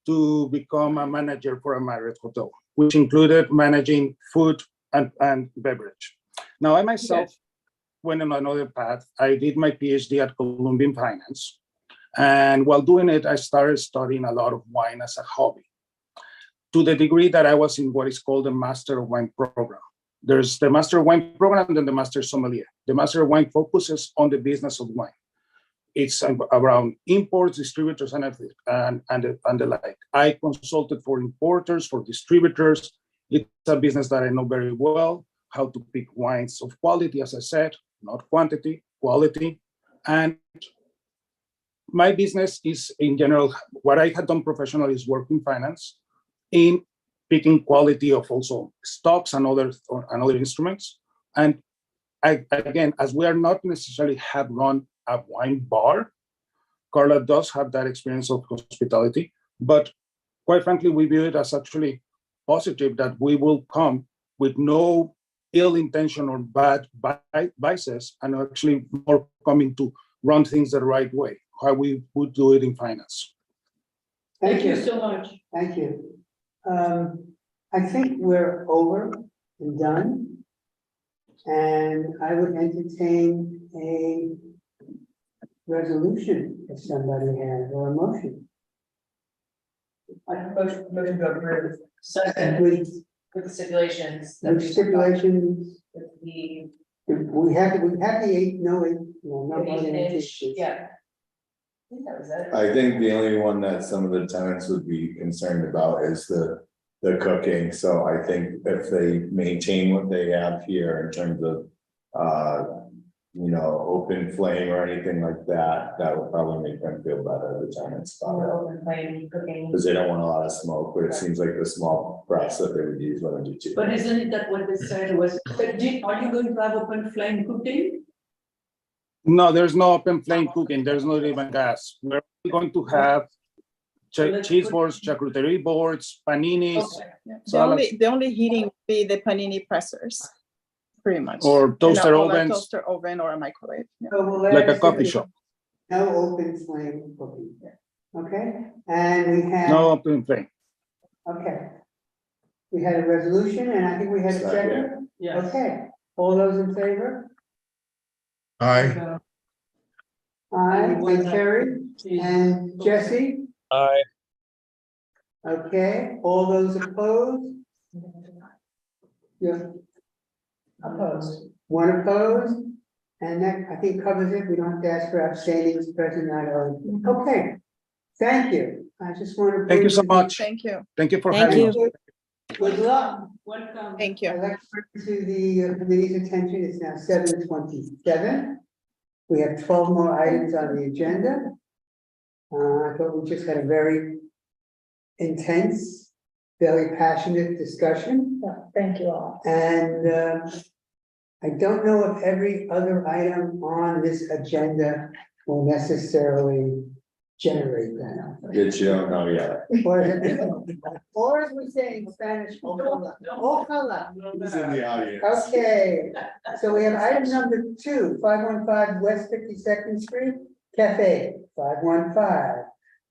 to become a manager for a Marriott hotel, which included managing food and beverage. Now, I myself went on another path. I did my PhD at Columbia in Finance. And while doing it, I started studying a lot of wine as a hobby, to the degree that I was in what is called the Master of Wine program. There's the Master of Wine program and the Master Sommelier. The Master of Wine focuses on the business of wine. It's around imports, distributors, and the like. I consulted for importers, for distributors. It's a business that I know very well, how to pick wines of quality, as I said, not quantity, quality. And my business is, in general, what I had done professionally is work in finance, in picking quality of also stocks and other instruments. And again, as we are not necessarily have run a wine bar, Carla does have that experience of hospitality, but quite frankly, we view it as actually positive that we will come with no ill intention or bad biases, and actually more coming to run things the right way, how we would do it in finance. Thank you so much. Thank you. I think we're over and done. And I would entertain a resolution if somebody has, or a motion. Motion to approve. With stipulations. With stipulations, With the we have the 8, no more than 8 inch, inches. yeah. I think that was it. I think the only one that some of the tenants would be concerned about is the cooking. So I think if they maintain what they have here in terms of, open flame or anything like that, that would probably make them feel better, the tenants. Open flame cooking. Because they don't want a lot of smoke, but it seems like the small press that they would use when they do too. But isn't it that what they said was, are you going to have open flame cooking? No, there's no open flame cooking. There's not even gas. We're going to have cheese boards, charcuterie boards, paninis, Yeah. salads, The only heating would be the panini pressers, pretty much. or toaster Or a ovens, toaster oven or a microwave. Yeah. So we'll like a add coffee shop. No open flame cooking. Okay, and we have. No open flame. Okay. We had a resolution and I think we had a second. Yes. Okay, all those in favor? Aye. Aye, and Terry and Jesse? Aye. Okay, all those opposed? Yeah. Opposed. One opposed? And that, I think, covers it. We don't have to ask for abstainings, present, not voting. Okay, thank you. I just want to. Thank you so much. Thank you. Thank you for Thank having you. us. Good luck. Welcome. Thank you. I'd like to bring to the committee's attention, it's now 7:27. We have 12 more items on the agenda. I thought we just had a very intense, very passionate discussion. Thank you all. And I don't know if every other item on this agenda will necessarily generate that. That you don't know yet. Or as we say in Spanish, ojalá. Ojalá. Who's in the audience? Okay, so we have item number 2, 515 West 52nd Street, Café, 515.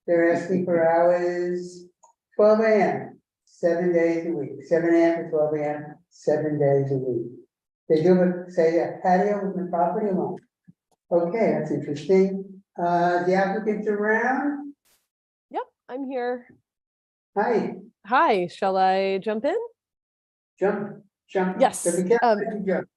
They're asking for hours 12 AM, 7 days a week, 7 AM to 12 AM, 7 days a week. They do say a patio with the property alone. Okay, that's interesting. The applicant's around. Yep, I'm here. Hi, Hi, shall I jump in? jump. Yes, So be careful as you jump.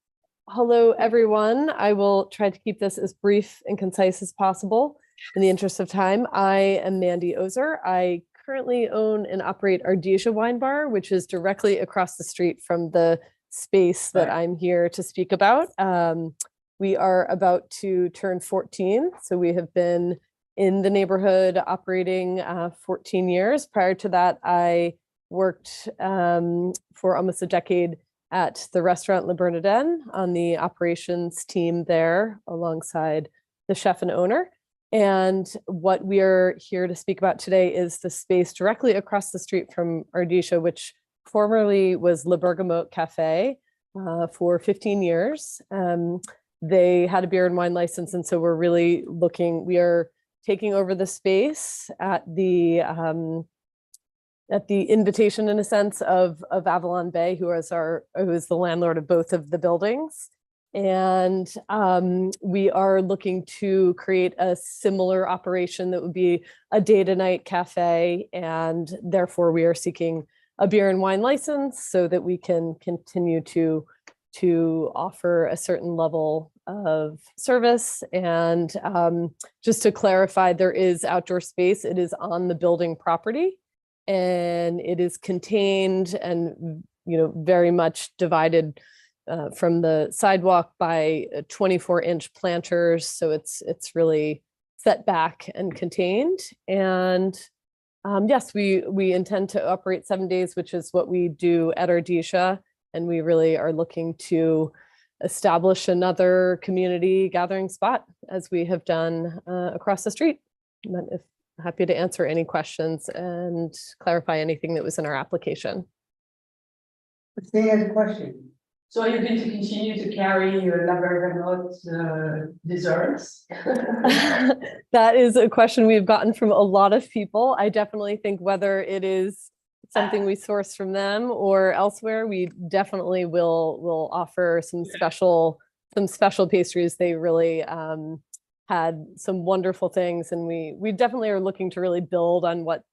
Hello, everyone. I will try to keep this as brief and concise as possible in the interest of time. I am Mandy Ozer. I currently own and operate Ardisia Wine Bar, which is directly across the street from the space that I'm here to speak about. We are about to turn 14, so we have been in the neighborhood operating 14 years. Prior to that, I worked for almost a decade at the restaurant Le Bernardin on the operations team there alongside the chef and owner. And what we are here to speak about today is the space directly across the street from Ardisia, which formerly was Le Bergamote Café for 15 years. They had a beer and wine license, and so we're really we are taking over the space at the invitation, in a sense, of Avalon Bay, who is the landlord of both of the buildings. And we are looking to create a similar operation that would be a day to night cafe. And therefore we are seeking a beer and wine license so that we can continue to offer a certain level of service. And just to clarify, there is outdoor space. It is on the building property, and it is contained and very much divided from the sidewalk by 24-inch planters. So it's really set back and contained. And yes, we intend to operate 7 days, which is what we do at Ardisia. And we really are looking to establish another community gathering spot, as we have done across the street. But happy to answer any questions and clarify anything that was in our application. Christine has a question. So are you going to continue to carry your La Bergamote desserts? That is a question we've gotten from a lot of people. I definitely think whether it is something we source from them or elsewhere, we definitely will offer some special pastries. They really had some wonderful things, and we definitely are looking to really build on what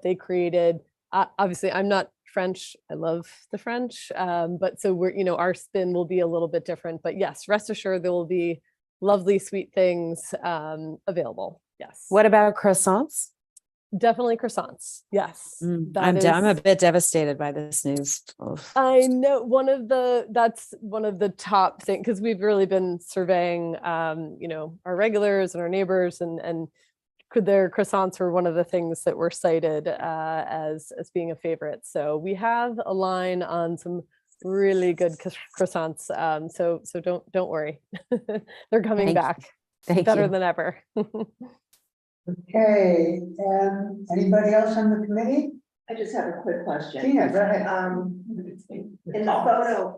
they created. Obviously, I'm not French. I love the French, but so we're our spin will be a little bit different. But yes, rest assured there will be lovely sweet things available. Yes. What about croissants? Definitely croissants. Yes. I'm a bit devastated by this news. Oof. I know that's one of the top things, because we've really been surveying our regulars and our neighbors, and their croissants were one of the things that were cited as being a favorite. So we have a line on some really good croissants. So don't worry. They're coming back. Better than ever. Okay, anybody else on the committee? I just have a quick question. Tina, go ahead. In the photo,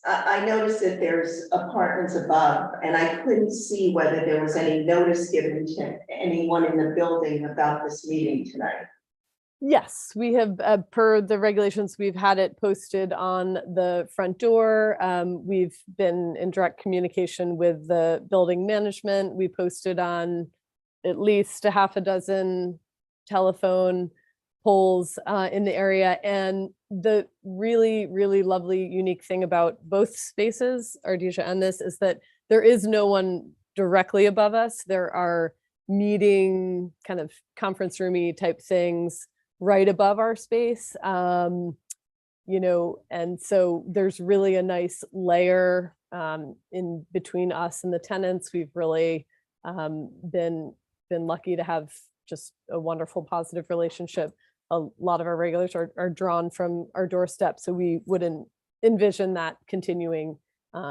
I noticed that there's apartments above, and I couldn't see whether there was any notice given to anyone in the building about this meeting tonight. Yes, we have, per the regulations, we've had it posted on the front door. We've been in direct communication with the building management. We posted on at least a half a dozen telephone poles in the area. And the really, really lovely, unique thing about both spaces, Ardisha and this, is that there is no one directly above us. There are meeting kind of conference roomy type things right above our space. And so there's really a nice layer in between us and the tenants. We've really been lucky to have just a wonderful, positive relationship. A lot of our regulars are drawn from our doorstep, so we wouldn't envision that continuing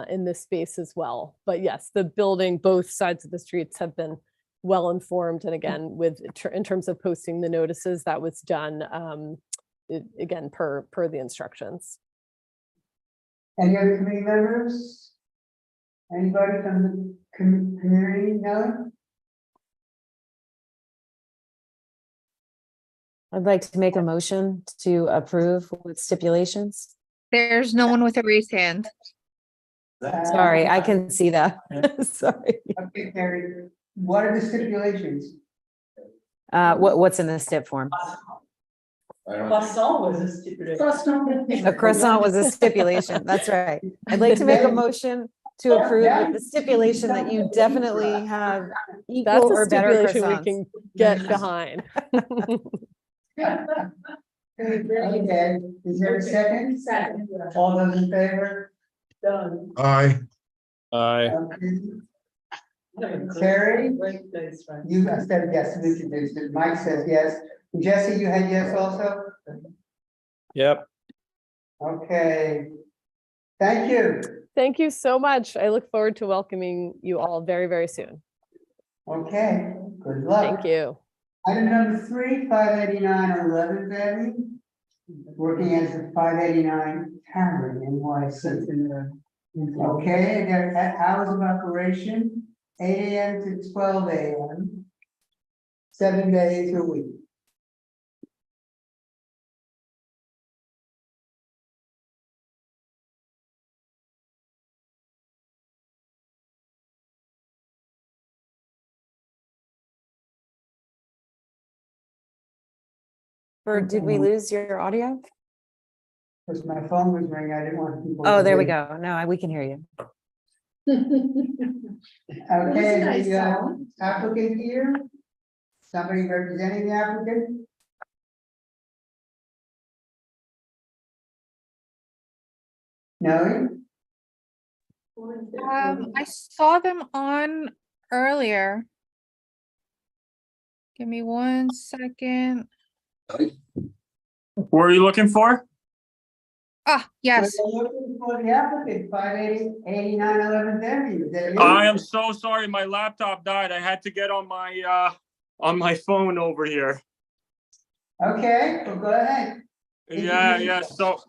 in this space as well. But yes, the building, both sides of the streets have been well informed, and again, in terms of posting the notices, that was done again per the instructions. Any other committee members? Anybody from the community? No? I'd like to make a motion to approve with stipulations. There's no one with a raised hand. Sorry, I can see that. Sorry. Okay, Carrie, what are the stipulations? What's in the stip form? Croissant was a stipulation. A croissant was a stipulation. That's right. I'd like to make a motion to approve with the stipulation that you definitely have equal That's a or better stipulation we croissants. can get behind. Okay, is there a second? Second. All those in favor? Done. Aye. Aye. Terry? You said yes, Mike says yes. Jesse, you had yes also? Yep. Okay. Thank you. Thank you so much. I look forward to welcoming you all very, very soon. Okay, good luck. Thank you. Item number 3, 589 11th Avenue. Working as the 589 Tavern NYC. Okay, their hours of operation, 8 AM to 12 AM. 7 days a week. Or did we lose your audio? Because my phone was ringing, I didn't want people. Oh, to there we hear. go. No, we can hear you. Okay, nice the song. applicant here, somebody representing the applicant? No? I saw them on earlier. Give me 1 second. What are you looking for? Ah, yes. We're looking for the applicant, 589 11th Avenue. Is that you? I am so sorry. My laptop died. I had to get on my phone over here. Okay, well, go ahead. Yeah. So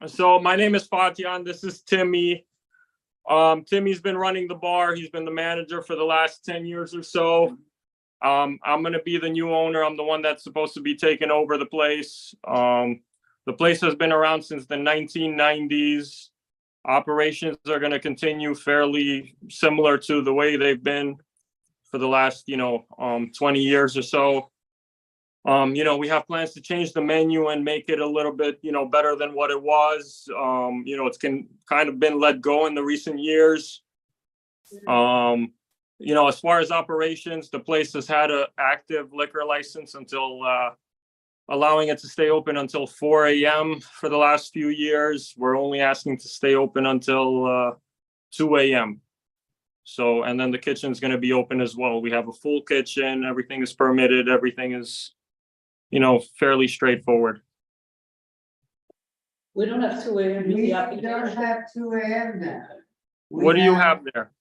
So my name is Patio. This is Timmy. Timmy's been running the bar. He's been the manager for the last 10 years or so. I'm gonna be the new owner. I'm the one that's supposed to be taking over the place. The place has been around since the 1990s. Operations are gonna continue fairly similar to the way they've been for the last, 20 years or so. We have plans to change the menu and make it a little bit, better than what it was. It's kind of been let go in the recent years. As far as operations, the place has had an active liquor license until allowing it to stay open until 4 a.m. for the last few years. We're only asking to stay open until 2 a.m. So, and then the kitchen's going to be open as well. We have a full kitchen. Everything is permitted. Everything is, fairly straightforward. We don't have 2 a.m. in We the don't application. have 2 a.m. now. We What do you have there?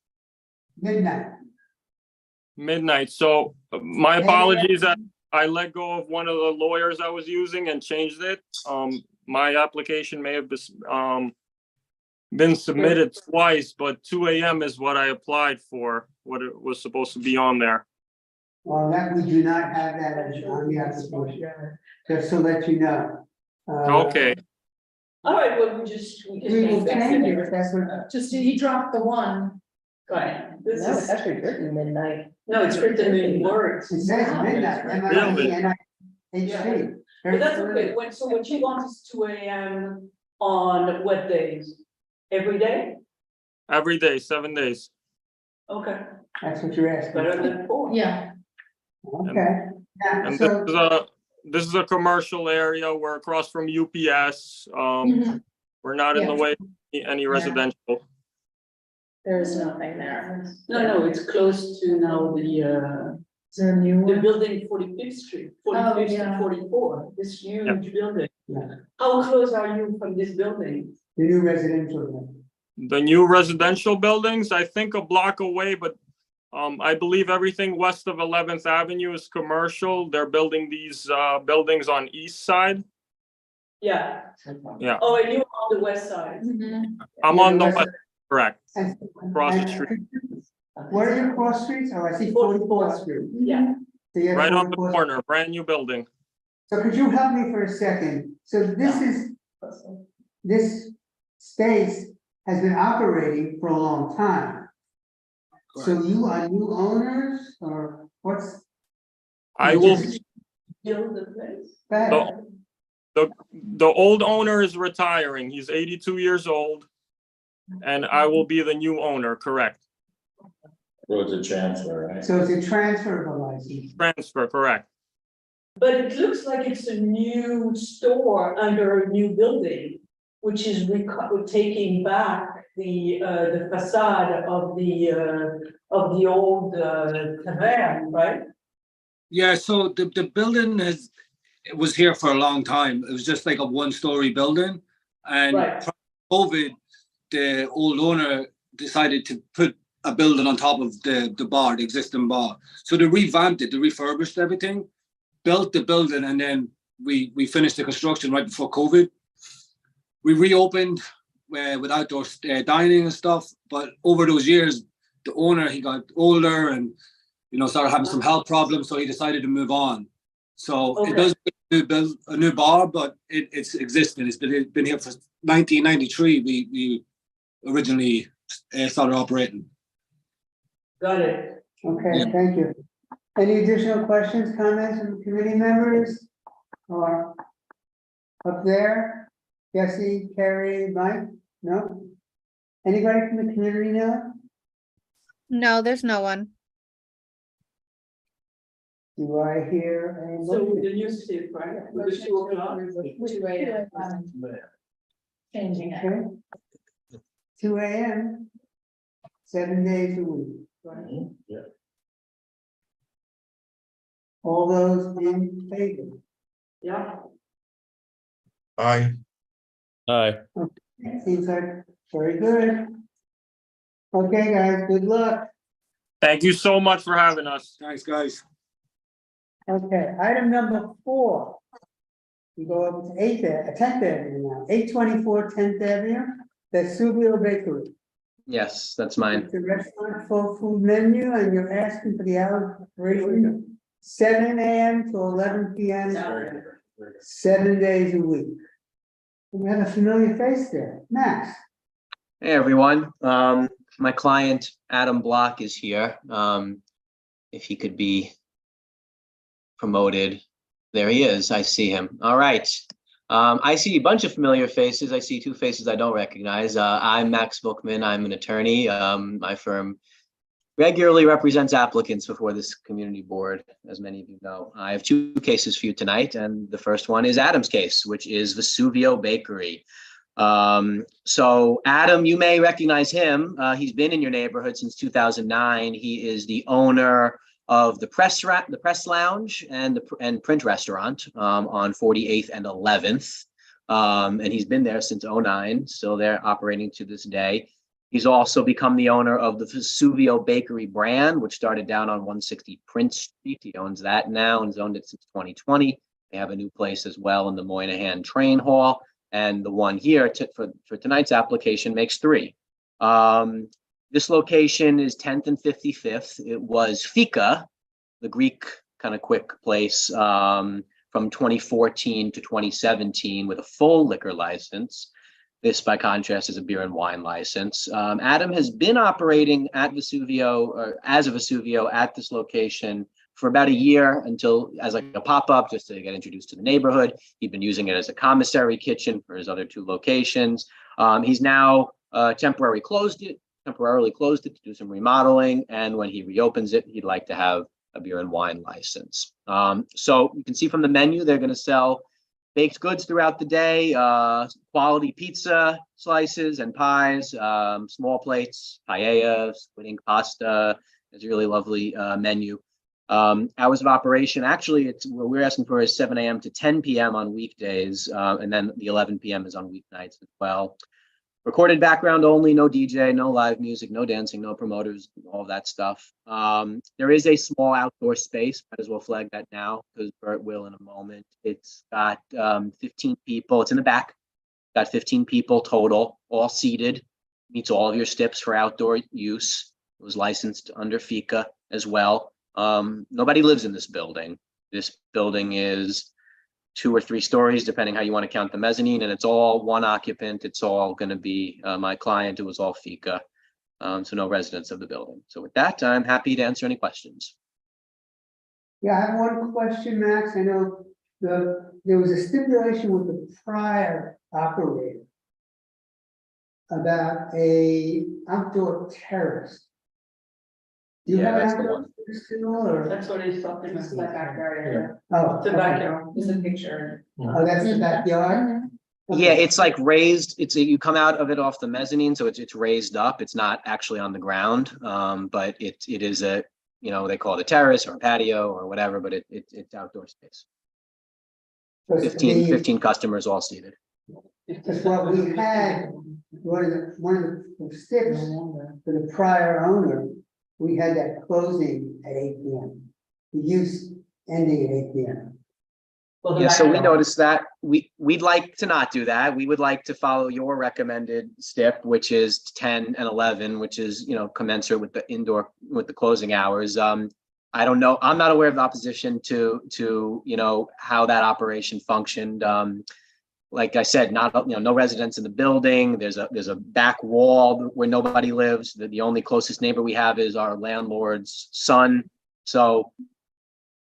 Midnight. Midnight. So my apologies that I let go of one of the lawyers I was using and changed it. My application may have been submitted twice, but 2 a.m. is what I applied for, what it was supposed to be on there. Well, that, we do not have that on the application, just to let you know. Okay. All right, well, we just. We will change it, if that's what. Just, he dropped the one. Right. This No, is, it's actually written midnight. no, it's written in words. It says midnight, Really? MIDNIHT. But that's okay. So what you want is 2 a.m. on what days? Every day? Every day, 7 days. Okay, That's what you're asking. better than 4. Yeah. Okay. Yeah, And so, this is a commercial area. We're across from UPS. Mhm. We're not in the Yeah. way of any residential. There is nothing there. No, it's close to now the building 45th Street, 45th yeah. to 44, this huge building. yeah, How close are you from this building? the new residential one. The new residential buildings, I think a block away, but I believe everything west of 11th Avenue is commercial. They're building these buildings on east side. Yeah. Yeah. Oh, and you're on the west side. I'm on the west, correct, And- across the and- street, Where are your cross streets? Oh, I see 44th Street. Yeah. So you have right on the 44th. corner, brand new building. So could you help me for a second? So this space has been operating for a long time. So you are new owners or what's? I will, Build the place? That, the old owner is retiring. He's 82 years old. And I will be the new owner, correct? So it's a transfer, right? so it's a transfer of a license. Transfer, correct. But it looks like it's a new store under a new building, which is taking back the facade of the old Tavern, right? Yeah, so the building it was here for a long time. It was just like a one-story building. And Right. prior to COVID, the old owner decided to put a building on top of the bar, the existing bar. So they revamped it, they refurbished everything, built the building, and then we finished the construction right before COVID. We reopened with outdoor dining and stuff, but over those years, the owner, he got older and started having some health problems, so he decided to move on. So Okay. it does build a new bar, but it's existing. It's been here for 1993. We originally started operating. Got it. Okay, Yeah. thank you. Any additional questions, comments from committee members? Or up there? Jesse, Carrie, Mike? No? Anybody from the community now? No, there's no one. Do I hear a So motion? the new shift, right? With the 2 o'clock? Changing it. Okay. 2 a.m., 7 days a week. Yeah. All those in favor? Yeah. Aye. Aye. Seems like very good. Okay, guys, good luck. Thank you so much for having us. Thanks, guys. Okay, item number 4. You go up to 10th Avenue now, 824 10th Avenue, Vesuvio Bakery. Yes, that's mine. It's a restaurant full food menu and you're asking for the hours of operation, 7 AM to 11 PM, 7 days a week. We have a familiar face there, Max. Hey, everyone. My client, Adam Block, is here. If he could be promoted. There he is. I see him. All right. I see a bunch of familiar faces. I see two faces I don't recognize. I'm Max Bookman. I'm an attorney. My firm regularly represents applicants before this community board, as many of you know. I have two cases for you tonight, and the first one is Adam's case, which is Vesuvio Bakery. So Adam, you may recognize him. He's been in your neighborhood since 2009. He is the owner of the press lounge and print restaurant on 48th and 11th. And he's been there since 2009, still there operating to this day. He's also become the owner of the Vesuvio Bakery brand, which started down on 160 Prince Street. He owns that now and has owned it since 2020. They have a new place as well in the Moynihan Train Hall. And the one here for tonight's application makes three. This location is 10th and 55th. It was Fika, the Greek kind of quick place, from 2014 to 2017 with a full liquor license. This, by contrast, is a beer and wine license. Adam has been operating at Vesuvio, or as a Vesuvio at this location for about a year, until as like a pop-up, just to get introduced to the neighborhood. He'd been using it as a commissary kitchen for his other two locations. He's now temporarily closed it to do some remodeling, and when he reopens it, he'd like to have a beer and wine license. So you can see from the menu, they're going to sell baked goods throughout the day, quality pizza slices and pies, small plates, paella, squid ink pasta. It's a really lovely menu. Hours of operation, actually, it's what we're asking for is 7 AM to 10 PM on weekdays, and then the 11 PM is on weeknights as well. Recorded background only, no DJ, no live music, no dancing, no promoters, all of that stuff. There is a small outdoor space, might as well flag that now because Bert will in a moment. It's got 15 people, it's in the back, got 15 people total, all seated, meets all of your steps for outdoor use. It was licensed under Fika as well. Nobody lives in this building. This building is 2 or 3 stories, depending how you want to count the mezzanine, and it's all one occupant. It's all going to be my client. It was all Fika, so no residents of the building. So with that, I'm happy to answer any questions. Yeah, I have one question, Max. I know there was a stipulation with the prior operator about a outdoor terrace. Do you have an that's the outdoor one. terrace too, or? That's what he's talking about, the backyard area. Oh, The okay. backyard, there's a picture. Oh, that's the backyard? Yeah, it's like raised. You come out of it off the mezzanine, so it's raised up. It's not actually on the ground, but it is a, they call it a terrace or a patio or whatever, but it's outdoor space. 15 customers all seated. Because what we had, one of the sticks for the prior owner, we had that closing at 8 PM. The use ending at 8 PM. Yeah, so we noticed that. We'd like to not do that. We would like to follow your recommended stip, which is 10 and 11, which is, commensurate with the closing hours. I don't know. I'm not aware of the opposition to how that operation functioned. Like I said, no residents in the building. There's a back wall where nobody lives. The only closest neighbor we have is our landlord's son. So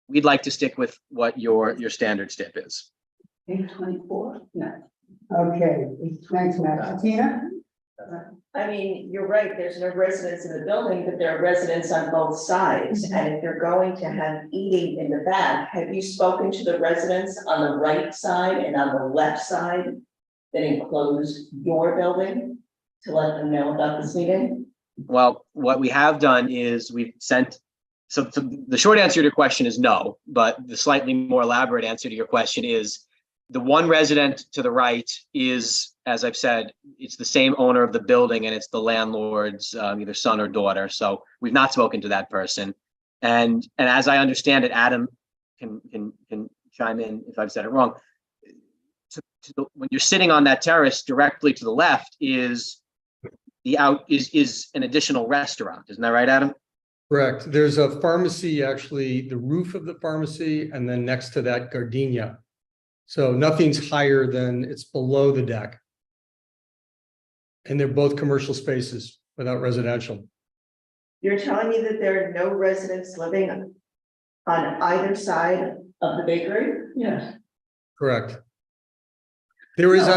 we'd like to stick with what your standard stip is. 824? No. Okay, thanks, Max. Tina? I mean, you're right, there's no residents in the building, but there are residents on both sides. And if you're going to have eating in the back, have you spoken to the residents on the right side and on the left side that enclose your building to let them know about this meeting? Well, what we have done is we've sent, so the short answer to your question is no, but the slightly more elaborate answer to your question is the one resident to the right is, as I've said, it's the same owner of the building and it's the landlord's either son or daughter. So we've not spoken to that person. And as I understand it, Adam can chime in if I've said it wrong. when you're sitting on that terrace directly to the left is is an additional restaurant. Isn't that right, Adam? Correct. There's a pharmacy, actually, the roof of the pharmacy, and then next to that gardenia. So nothing's higher than, it's below the deck. And they're both commercial spaces without residential. You're telling me that there are no residents living on either side of the bakery? Yes. Correct. There is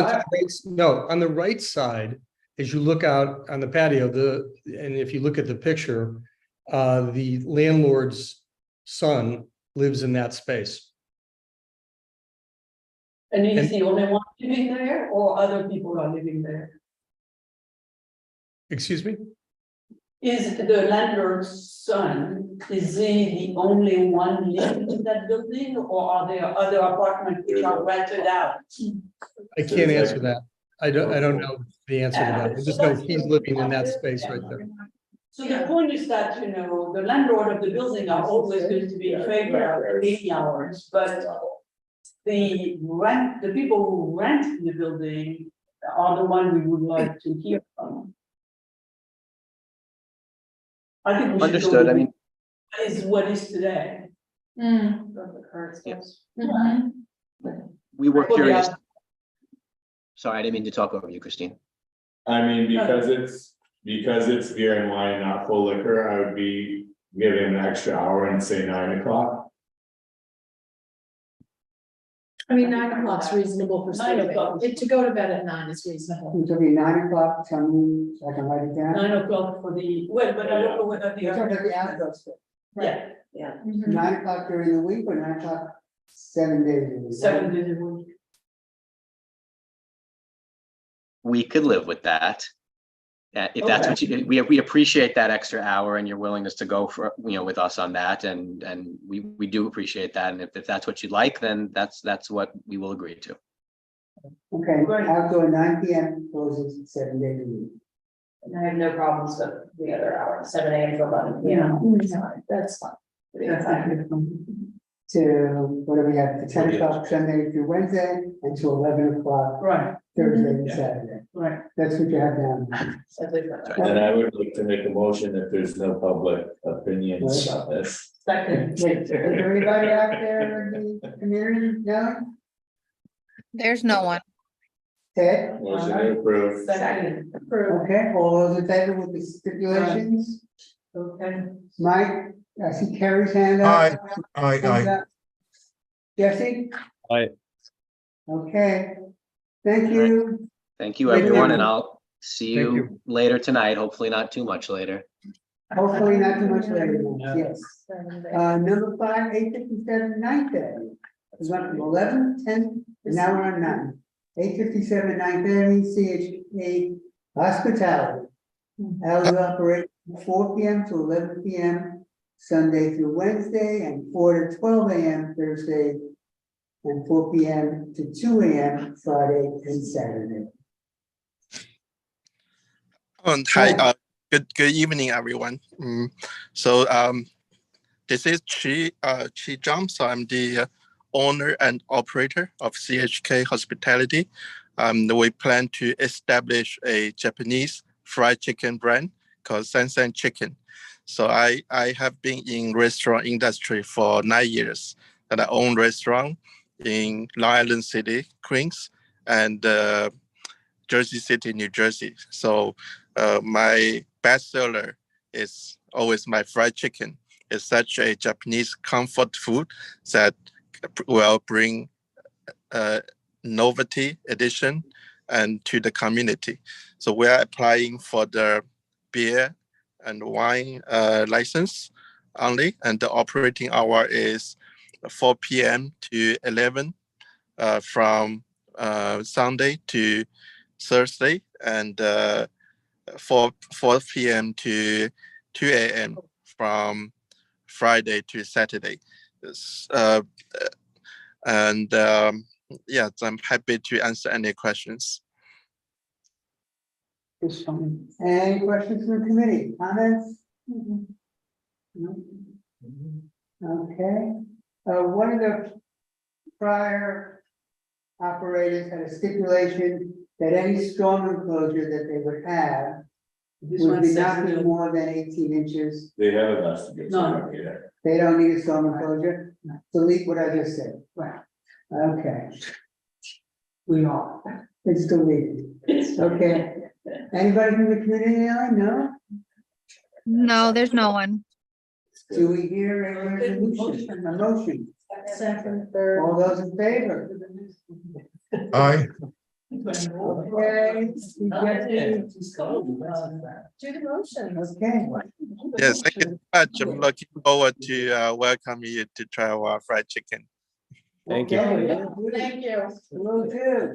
No, on the right side, as you look out on the patio, and if you look at the picture, the landlord's son lives in that space. And he's the only one living there, or other people are living there? Excuse me? Is the landlord's son, is he the only one living in that building, or are there other apartments which are rented out? I can't answer that. I don't know the answer to that. I just know he's living in that space right there. So the point is that, you know, the landlord of the building are always going to be in favor of 80 hours, but the people who rent the building are the one we would like to hear from. I think we should Understood. go I mean, is what is today. we were curious. Sorry, I didn't mean to talk over you, Christine. I mean, because it's beer and wine, not full liquor, I would be giving an extra hour and say 9 o'clock. I mean, 9 o'clock's reasonable for 9 o'clock. To go to bed at 9 is reasonable. It'll be 9 o'clock, tell me, so I can write it down. 9 o'clock for the, well, but I don't know whether the. You're talking about the outdoor stuff. Yeah, Yeah. 9 o'clock during the week or 9 o'clock 7 days a week? 7 days a week. We could live with that. If that's what you, we appreciate that extra hour and your willingness to go for, with us on that, and we do appreciate that. And if that's what you'd like, then that's what we will agree to. Okay, outdoor 9 p.m. closes 7 days a week. And I have no problems with the other hour, 7 a.m. to 11 p.m. That's fine. To, what do we have, to 10 o'clock Sunday through Wednesday, and to 11 o'clock Right. Thursday and Saturday. Right. That's what you have down. And I would like to make a motion if there's no public opinions about this. Second. Is there anybody out there in the community? No? There's no one. Ted? Motion to approve. Second. Okay, all those in favor with the stipulations? Okay. Mike, I see Carrie's hand up. Aye, aye, Thumbs aye. up. Jesse? Aye. Okay, thank you. Thank you, Thank everyone, you. and I'll see Thank you you. later tonight. Hopefully not too much later. Hopefully not too much later, yes. Number 5, 857 9th Avenue. We went from 11, 10, and now we're on 9. 857 9th Avenue, CHA Hospitality. Hours of operation 4 p.m. to 11 p.m. Sunday through Wednesday, and 4 to 12 a.m. Thursday, and 4 p.m. to 2 a.m. Friday and Saturday. Hi, good evening, everyone. This is Chi Zhang. So I'm the owner and operator of CHK Hospitality. We plan to establish a Japanese fried chicken brand called Sansan Chicken. So I have been in restaurant industry for 9 years, and I own restaurant in Long Island City, Queens, and Jersey City, New Jersey. So my best seller is always my fried chicken. It's such a Japanese comfort food that will bring novelty addition and to the community. So we are applying for the beer and wine license only, and the operating hour is 4 p.m. to 11 from Sunday to Thursday, and 4 p.m. to 2 a.m. from Friday to Saturday. Yeah, I'm happy to answer any questions. Any questions from the committee? Comments? No? Okay. One of the prior operators had a stipulation that any storm enclosure that they would have This would one be says not no. more than 18 inches. They have enough to get. No. They don't need a storm enclosure. Delete what I just said. Right. Okay, We are. it's deleted. Okay. Anybody from the community, Ellen? No? No, there's no one. Do we hear a resolution, a motion? Second, third. All those in favor? Aye. Okay. We get to- Do the motion. Okay. Yes, thank you so much. I'm looking forward to welcome you to try our fried chicken. Thank you. Okay. Thank you. Will do.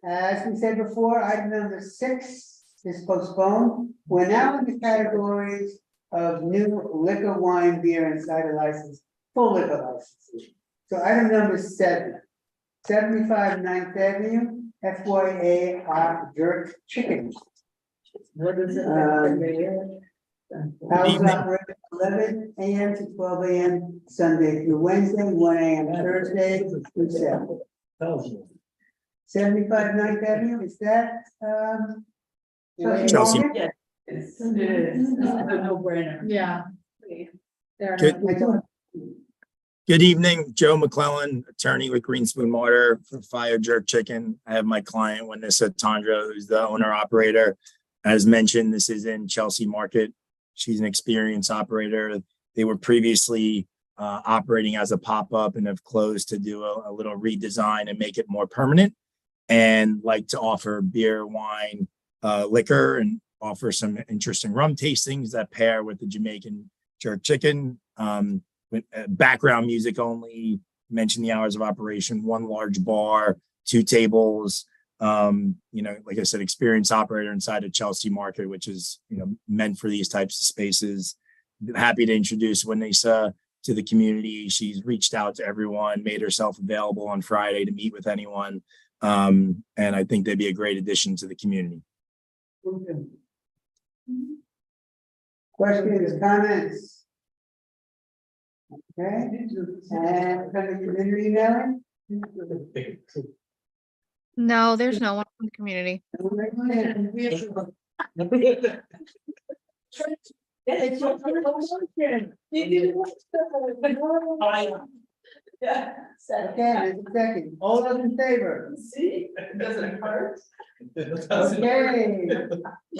As we said before, item number 6 is postponed. We're now in the categories of new liquor, wine, beer, and cider license, full liquor licenses. So item number 7, 75 9th Avenue, FYAR Jerk Chicken. What is it? Hours operated 11 a.m. to 12 a.m. Sunday through Wednesday, 1 a.m. Thursday through Saturday. 75 9th Avenue, is that, Chelsea. Morgan? Yes, it is. It's a no-brainer. Yeah. There. Good. Good evening, Joe McClellan, attorney with Green Spoon Mortar for Fire Jerk Chicken. I have my client, Wanissa Tondra, who's the owner operator. As mentioned, this is in Chelsea Market. She's an experienced operator. They were previously operating as a pop-up and have closed to do a little redesign and make it more permanent, and like to offer beer, wine, liquor, and offer some interesting rum tastings that pair with the Jamaican jerk chicken. With background music only, mention the hours of operation, 1 large bar, 2 tables, like I said, experienced operator inside of Chelsea Market, which is, meant for these types of spaces. Happy to introduce Wanissa to the community. She's reached out to everyone, made herself available on Friday to meet with anyone. And I think they'd be a great addition to the community. Questions, comments? Okay, and from the community now? No, there's no one from the community. It's your promotion. Yeah. Okay, there's a second. All those in favor? See, it doesn't hurt. Okay.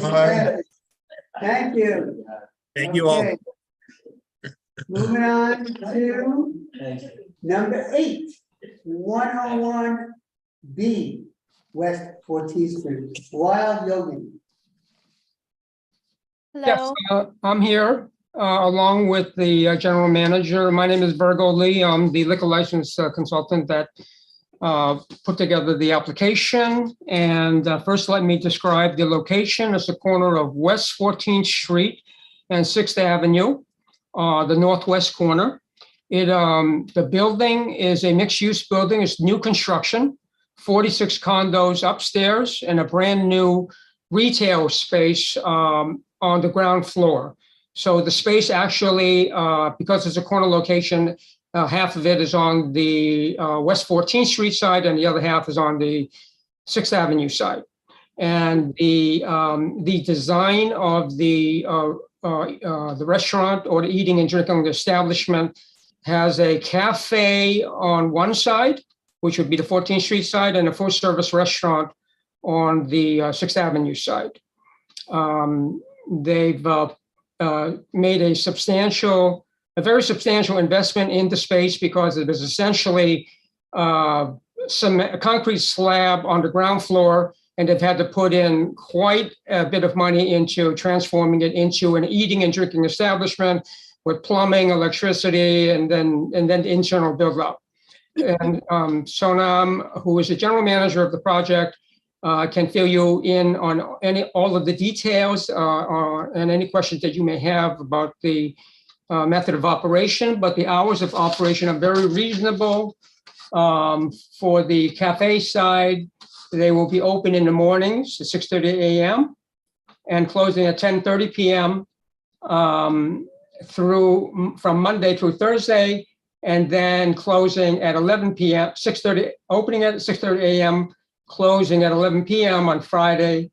Aye. Thank you. Thank you all. Okay. Moving on to number 8, 101 B, West 14th Street, Wild Yogi. Hello. I'm here along with the general manager. My name is Virgo Lee. I'm the liquor license consultant that put together the application. And first, let me describe the location. It's the corner of West 14th Street and 6th Avenue, the northwest corner. The building is a mixed-use building. It's new construction, 46 condos upstairs and a brand new retail space on the ground floor. So the space actually, because it's a corner location, half of it is on the West 14th Street side and the other half is on the 6th Avenue side. And the design of the restaurant or the eating and drinking establishment has a cafe on one side, which would be the 14th Street side, and a full service restaurant on the 6th Avenue side. They've made a very substantial investment in the space because it is essentially a concrete slab on the ground floor, and they've had to put in quite a bit of money into transforming it into an eating and drinking establishment with plumbing, electricity, and then the internal build up. And Sonam, who is the general manager of the project, can fill you in on all of the details and any questions that you may have about the method of operation. But the hours of operation are very reasonable. For the cafe side, they will be open in the mornings at 6:30 a.m. and closing at 10:30 p.m. From Monday through Thursday, and then closing at 11 p.m., 6:30, opening at 6:30 a.m., closing at 11 p.m. on Friday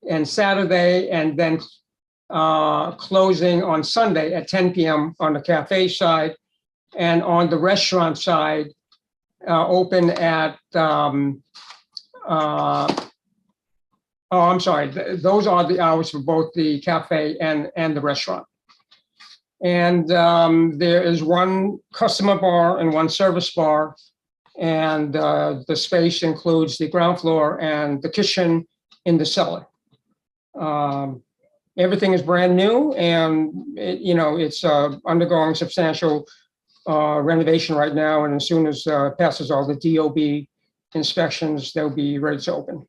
and Saturday, and then closing on Sunday at 10 p.m. on the cafe side. And on the restaurant side, open at, I'm sorry, those are the hours for both the cafe and the restaurant. And there is one customer bar and one service bar. And the space includes the ground floor and the kitchen in the cellar. Everything is brand new, and it's undergoing substantial renovation right now. And as soon as passes all the DOB inspections, they'll be ready to open.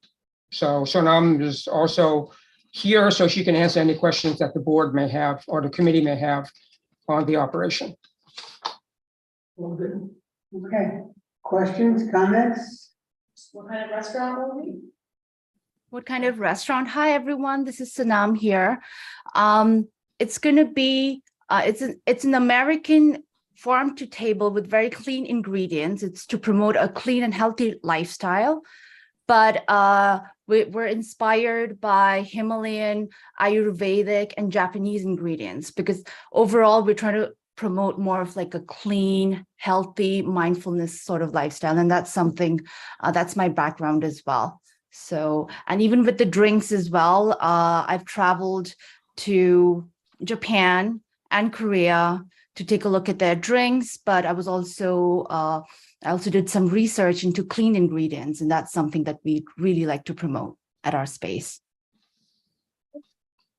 So Sonam is also here so she can answer any questions that the board may have or the committee may have on the operation. Okay, questions, comments? What kind of restaurant will we? What kind of restaurant? Hi, everyone. This is Sanam here. It's going to be, it's an American farm to table with very clean ingredients. It's to promote a clean and healthy lifestyle. But we're inspired by Himalayan, Ayurvedic, and Japanese ingredients, because overall we're trying to promote more of like a clean, healthy, mindfulness sort of lifestyle. And that's something, that's my background as well. So, and even with the drinks as well, I've traveled to Japan and Korea to take a look at their drinks, but I was also, I also did some research into clean ingredients, and that's something that we really like to promote at our space.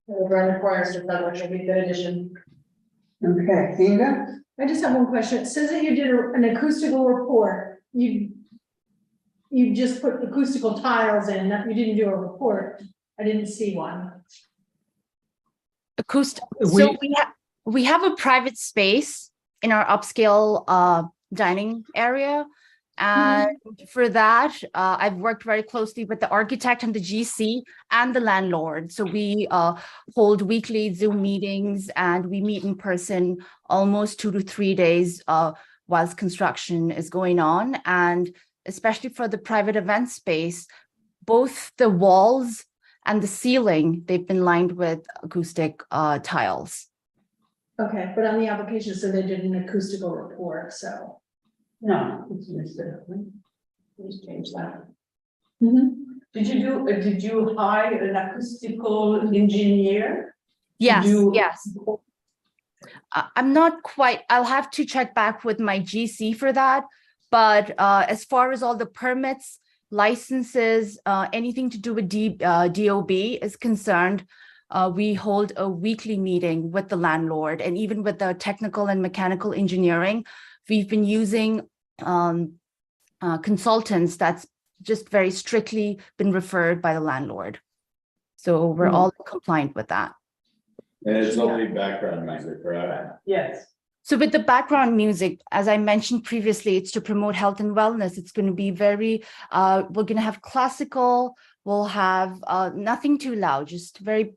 Brandon Forrest, if that would be a good addition. Okay, Inga? I just have one question. It says that you did an acoustical report. You just put acoustical tiles in, you didn't do a report. I didn't see one. So we have a private space in our upscale dining area. And for that, I've worked very closely with the architect and the GC and the landlord. So we hold weekly Zoom meetings, and we meet in person almost 2 to 3 days whilst construction is going on. And especially for the private event space, both the walls and the ceiling, they've been lined with acoustic tiles. Okay, but on the application, so they did an acoustical report, so. No, it's listed. Please change that. Mm-hmm. Did you hire an acoustical engineer? Yes, yes. I'm not quite, I'll have to check back with my GC for that. But as far as all the permits, licenses, anything to do with DOB is concerned, we hold a weekly meeting with the landlord, and even with the technical and mechanical engineering, we've been using consultants that's just very strictly been referred by the landlord. So we're all compliant with that. And it's only background music, correct? Yes. So with the background music, as I mentioned previously, it's to promote health and wellness. It's going to be very, we're going to have classical, we'll have nothing too loud, just very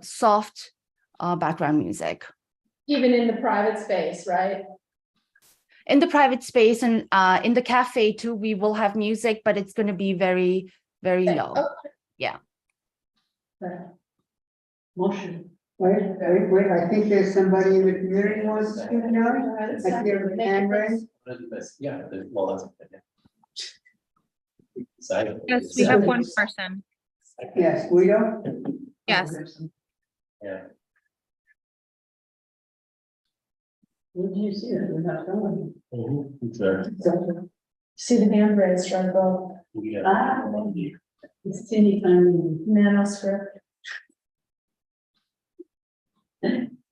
soft background music. Even in the private space, right? In the private space and in the cafe too, we will have music, but it's going to be very, very low. Oh. Yeah. Motion. Wait, I think there's somebody in the community who wants to speak now. I hear a hand raised. Yeah, well, that's. Yes, we have one person. Yes, Guido? Yes. Yeah. Where do you see it? We're not going. See the hand raised, right above. It's teeny tiny. Manuscript.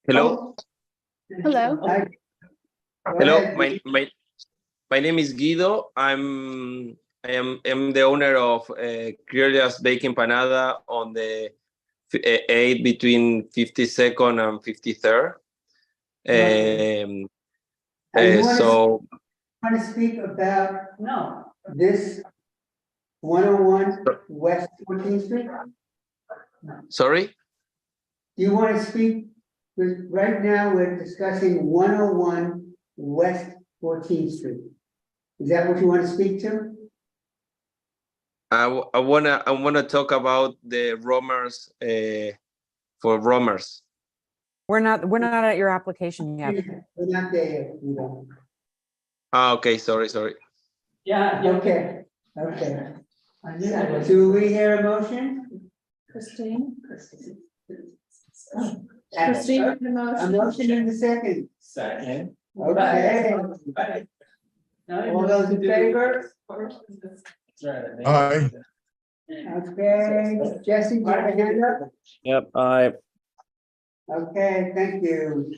Hello. Hello. Hello. My name is Guido. I am the owner of Criollas Baking Panada on the 8 between 52nd and 53rd. So Want to speak about this 101 West 14th Street? sorry. Do you want to speak? Right now, we're discussing 101 West 14th Street. Is that what you want to speak to? I wanna talk about the roamers, for roamers. We're not at your application yet. We're not there, you know. Okay, sorry. Yeah, Okay, okay. Do we hear a motion? Christine? Christine, the a motion in the second. Second. Okay. All those in favor? Aye. Okay, Jesse, do you have a hand up? Yep, Okay, thank you.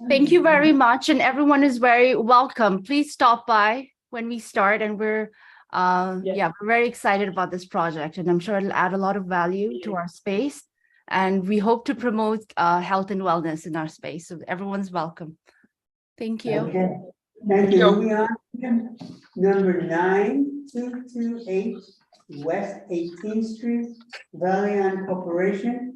Thank you very much, and everyone is very welcome. Please stop by when we start, and we're we're very excited about this project, and I'm sure it'll add a lot of value to our space. And we hope to promote health and wellness in our space. So everyone's welcome. Thank you. Okay, thank you. Moving on, number 9228 West 18th Street, Valiant Corporation.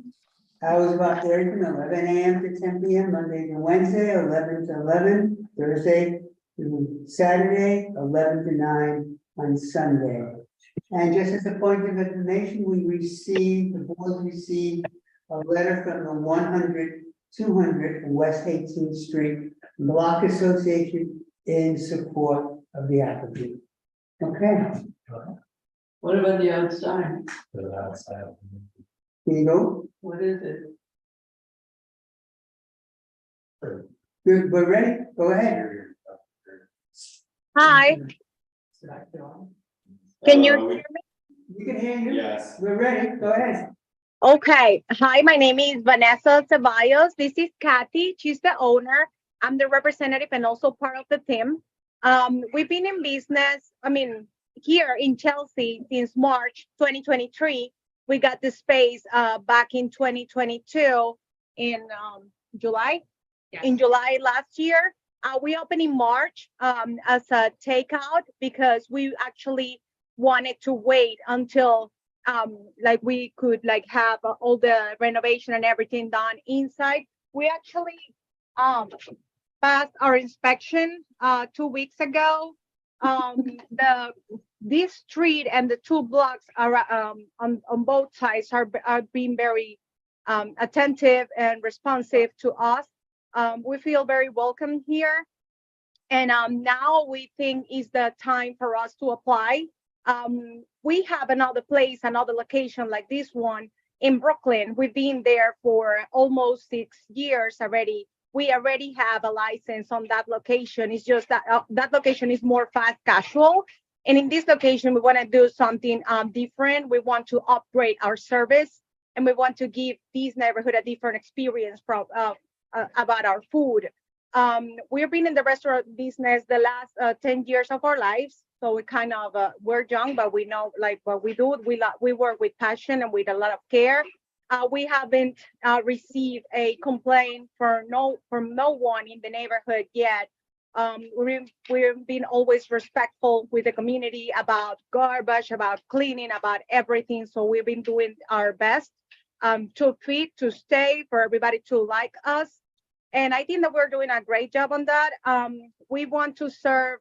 Hours of operation 11 a.m. to 10 p.m. Monday to Wednesday, 11 to 11, Thursday to Saturday, 11 to 9 on Sunday. And just as a point of information, the board received a letter from the 200 West 18th Street Block Association in support of the applicant. Okay. What about the outside? Here you go. What is it? Good, we're ready. Go ahead. Hi, can you hear me? We can hear you. Yes. We're ready. Go ahead. Okay. Hi, my name is Vanessa Ceballos. This is Kathy. She's the owner. I'm the representative and also part of the team. We've been in business, here in Chelsea since March 2023. We got the space back in 2022 in July. Yes. In July last year. We opened in March as a takeout because we actually wanted to wait until we could have all the renovation and everything done inside. We actually passed our inspection 2 weeks ago. This street and the 2 blocks are on both sides are being very attentive and responsive to us. We feel very welcome here. And now we think is the time for us to apply. We have another place, another location like this one in Brooklyn. We've been there for almost 6 years already. We already have a license on that location. It's just that that location is more fast casual. And in this location, we want to do something different. We want to upgrade our service, and we want to give this neighborhood a different experience from about our food. We've been in the restaurant business the last 10 years of our lives. So we kind of, we're young, but we know what we do. We work with passion and with a lot of care. We haven't received a complaint from no one in the neighborhood yet. We've been always respectful with the community about garbage, about cleaning, about everything. So we've been doing our best to fit, to stay, for everybody to like us. And I think that we're doing a great job on that. We want to serve,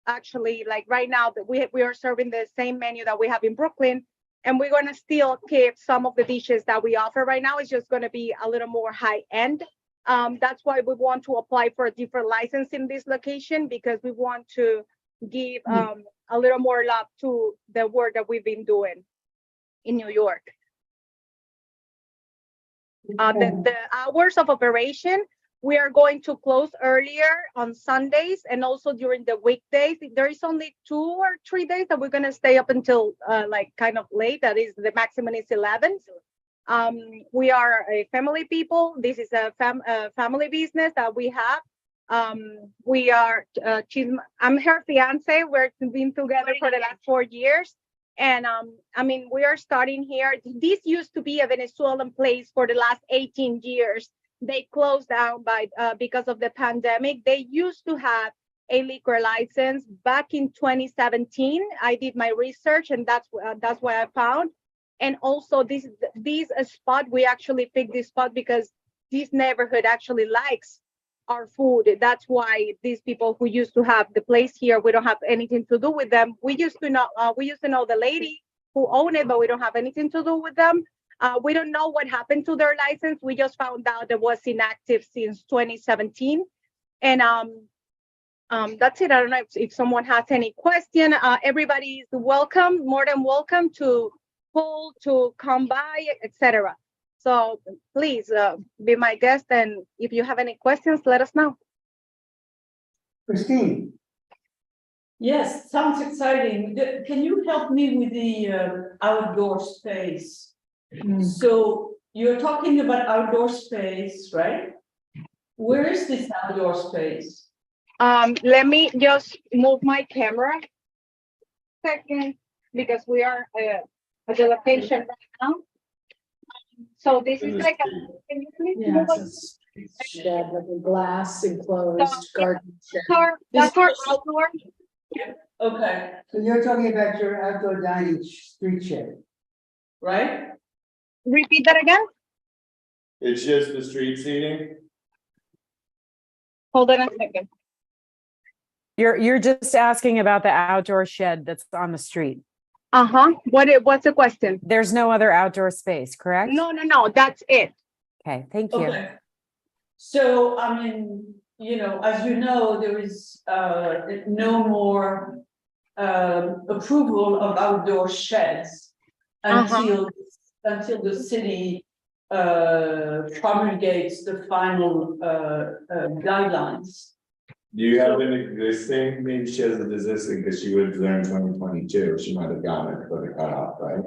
actually, right now that we are serving the same menu that we have in Brooklyn, and we're going to still keep some of the dishes that we offer right now. It's just going to be a little more high end. That's why we want to apply for a different license in this location, because we want to give a little more love to the work that we've been doing in New York. The hours of operation, we are going to close earlier on Sundays and also during the weekdays. There is only 2 or 3 days that we're going to stay up until kind of late. That is, the maximum is 11. We are a family people. This is a family business that we have. We are, I'm her fiance. We've been together for the last 4 years. And we are starting here. This used to be a Venezuelan place for the last 18 years. They closed down because of the pandemic. They used to have a liquor license back in 2017. I did my research, and that's what I found. And also this spot, we actually picked this spot because this neighborhood actually likes our food. That's why these people who used to have the place here, we don't have anything to do with them. We used to know the lady who owned it, but we don't have anything to do with them. We don't know what happened to their license. We just found out it was inactive since 2017. And that's it. I don't know if someone has any question. Everybody is welcome, more than welcome to call, to come by, etc. So please be my guest, and if you have any questions, let us know. Christine, Yes, sounds exciting. Can you help me with the outdoor space? So you're talking about outdoor space, right? Where is this outdoor space? Let me just move my camera second, because we are at the location right now. So this is like a, can you please move us? Shed, like a glass enclosed garden shed. That's our outdoor. Okay, so you're talking about your outdoor dining street shed. right? Repeat that again. It's just the street seating? Hold on a second. You're just asking about the outdoor shed that's on the street. What's the question? There's no other outdoor space, correct? No, that's it. Okay, thank you. Okay. So, I mean, as you know, there is no more approval of outdoor sheds until the city promulgates the final guidelines. Do you have an existing, maybe she has an existing, because she would learn 2022, she might have gotten it for the cutoff, right?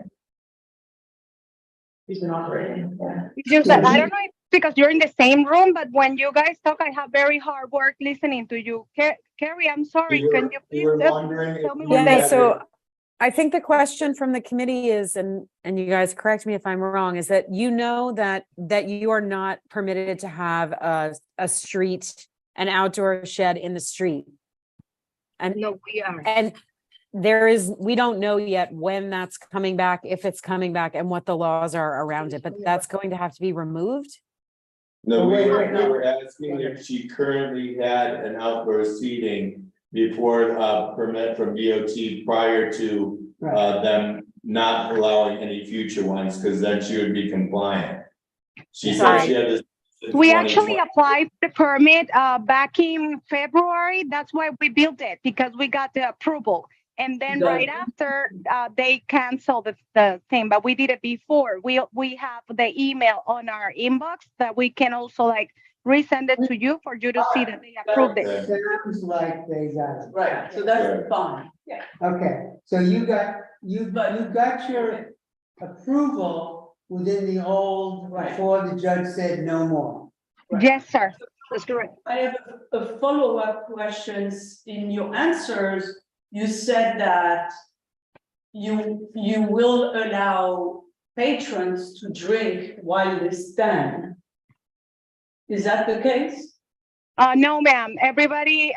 He's been operating, yeah. Just that, I don't know if because you're in the same room, but when you guys talk, I have very hard work listening to you. Carrie, I'm sorry, can you please tell me what Yeah, so I think the question from the committee is, and you guys correct me if I'm wrong, is that that you are not permitted to have a street, an outdoor shed in the street. And no, we are. And we don't know yet when that's coming back, if it's coming back, and what the laws are around it, but that's going to have to be removed. No, we were asking if she currently had an outdoor seating before permit from DOT prior to them not allowing any future ones, because then she would be compliant. She said she had this. We actually applied for the permit back in February. That's why we built it, because we got the approval. And then right after they canceled the thing, but we did it before. We have the email on our inbox that we can also resend it to you for you to see that they approved it. Sounds like they got it. Right, so that's fine. Yeah. Okay, so you got your approval within the old, before the judge said no more. Right. Yes, sir. That's correct. I have a follow-up questions. In your answers, you said that you will allow patrons to drink while they stand. Is that the case? No, ma'am. Everybody,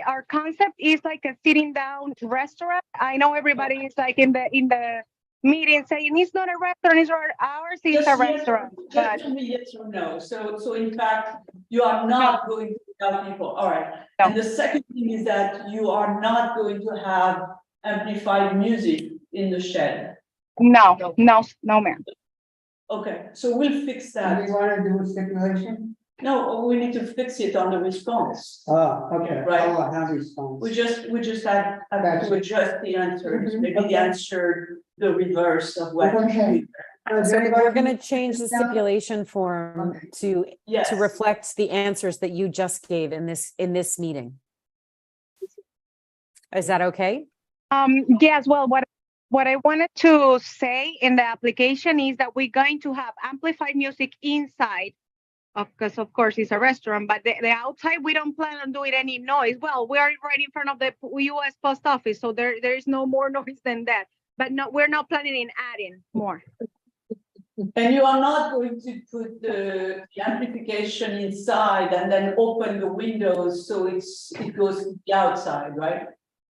our concept is like a sitting down restaurant. I know everybody is in the meeting saying it's not a restaurant, it's ours is a restaurant. Just tell me yes or no. So in fact, you are not going to tell people. All right. No. And the second thing is that you are not going to have amplified music in the shed. No, ma'am. Okay, so we'll fix that. Do you want to do a stipulation? No, we need to fix it on the response. Oh, okay. Right. Oh, how response? We just had to adjust the answers. Maybe the answer the reverse of what. Okay. So we're going to change the stipulation form to reflect the answers that you just gave in this meeting. Is that okay? Yes. Well, what I wanted to say in the application is that we're going to have amplified music inside, because of course it's a restaurant, but the outside we don't plan on doing any noise. Well, we are right in front of the U.S. Post Office, so there is no more noise than that. But no, we're not planning in adding more. And you are not going to put the amplification inside and then open the windows so it goes to the outside, right?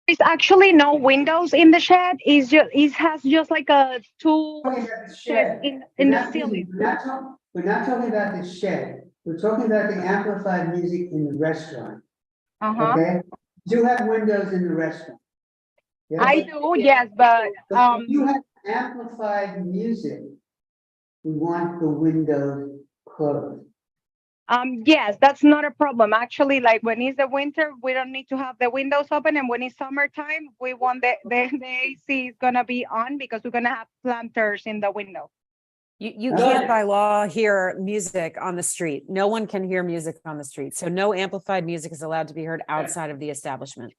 There's actually no windows in the shed. It has just like a two shed in the ceiling. We're not talking about the shed. We're talking about the amplified music in the restaurant, Uh-huh. okay? Do you have windows in the restaurant? Yes? I do, yes, but, But if you have amplified music, we want the windows closed. yes, that's not a problem. Actually, like when it's the winter, we don't need to have the windows open, and when it's summertime, we want the AC is gonna be on because we're gonna have planters in the window. You can't by law hear music on the street. No one can hear music on the street. So no amplified music is allowed to be heard outside of the establishment.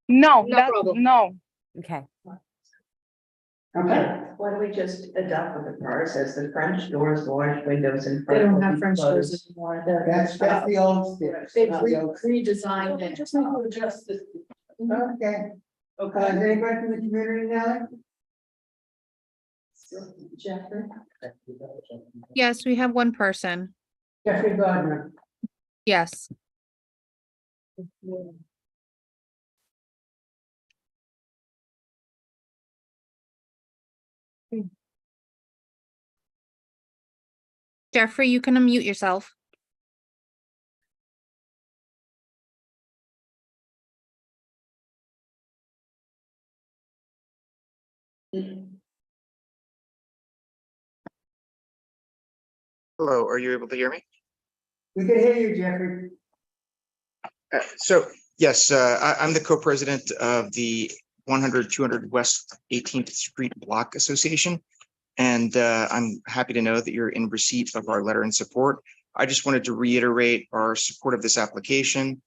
No, No that's, problem. no. Okay. Okay, Why don't we just adopt what the bar says, the French doors, large windows in front. They don't will have be French doors closed. anymore. that's the old stairs. They've not the old- redesigned it. Just need to adjust this. Okay, is Okay. anybody from the community now? Jeffrey? Yes, we have one person. Jeffrey Gardner. Yes. Jeffrey, you can unmute yourself. Hello, are you able to hear me? We can hear you, Jeffrey. So, yes, I'm the co-president of the 100-200 West 18th Street Block Association. And I'm happy to know that you're in receipt of our letter in support. I just wanted to reiterate our support of this application.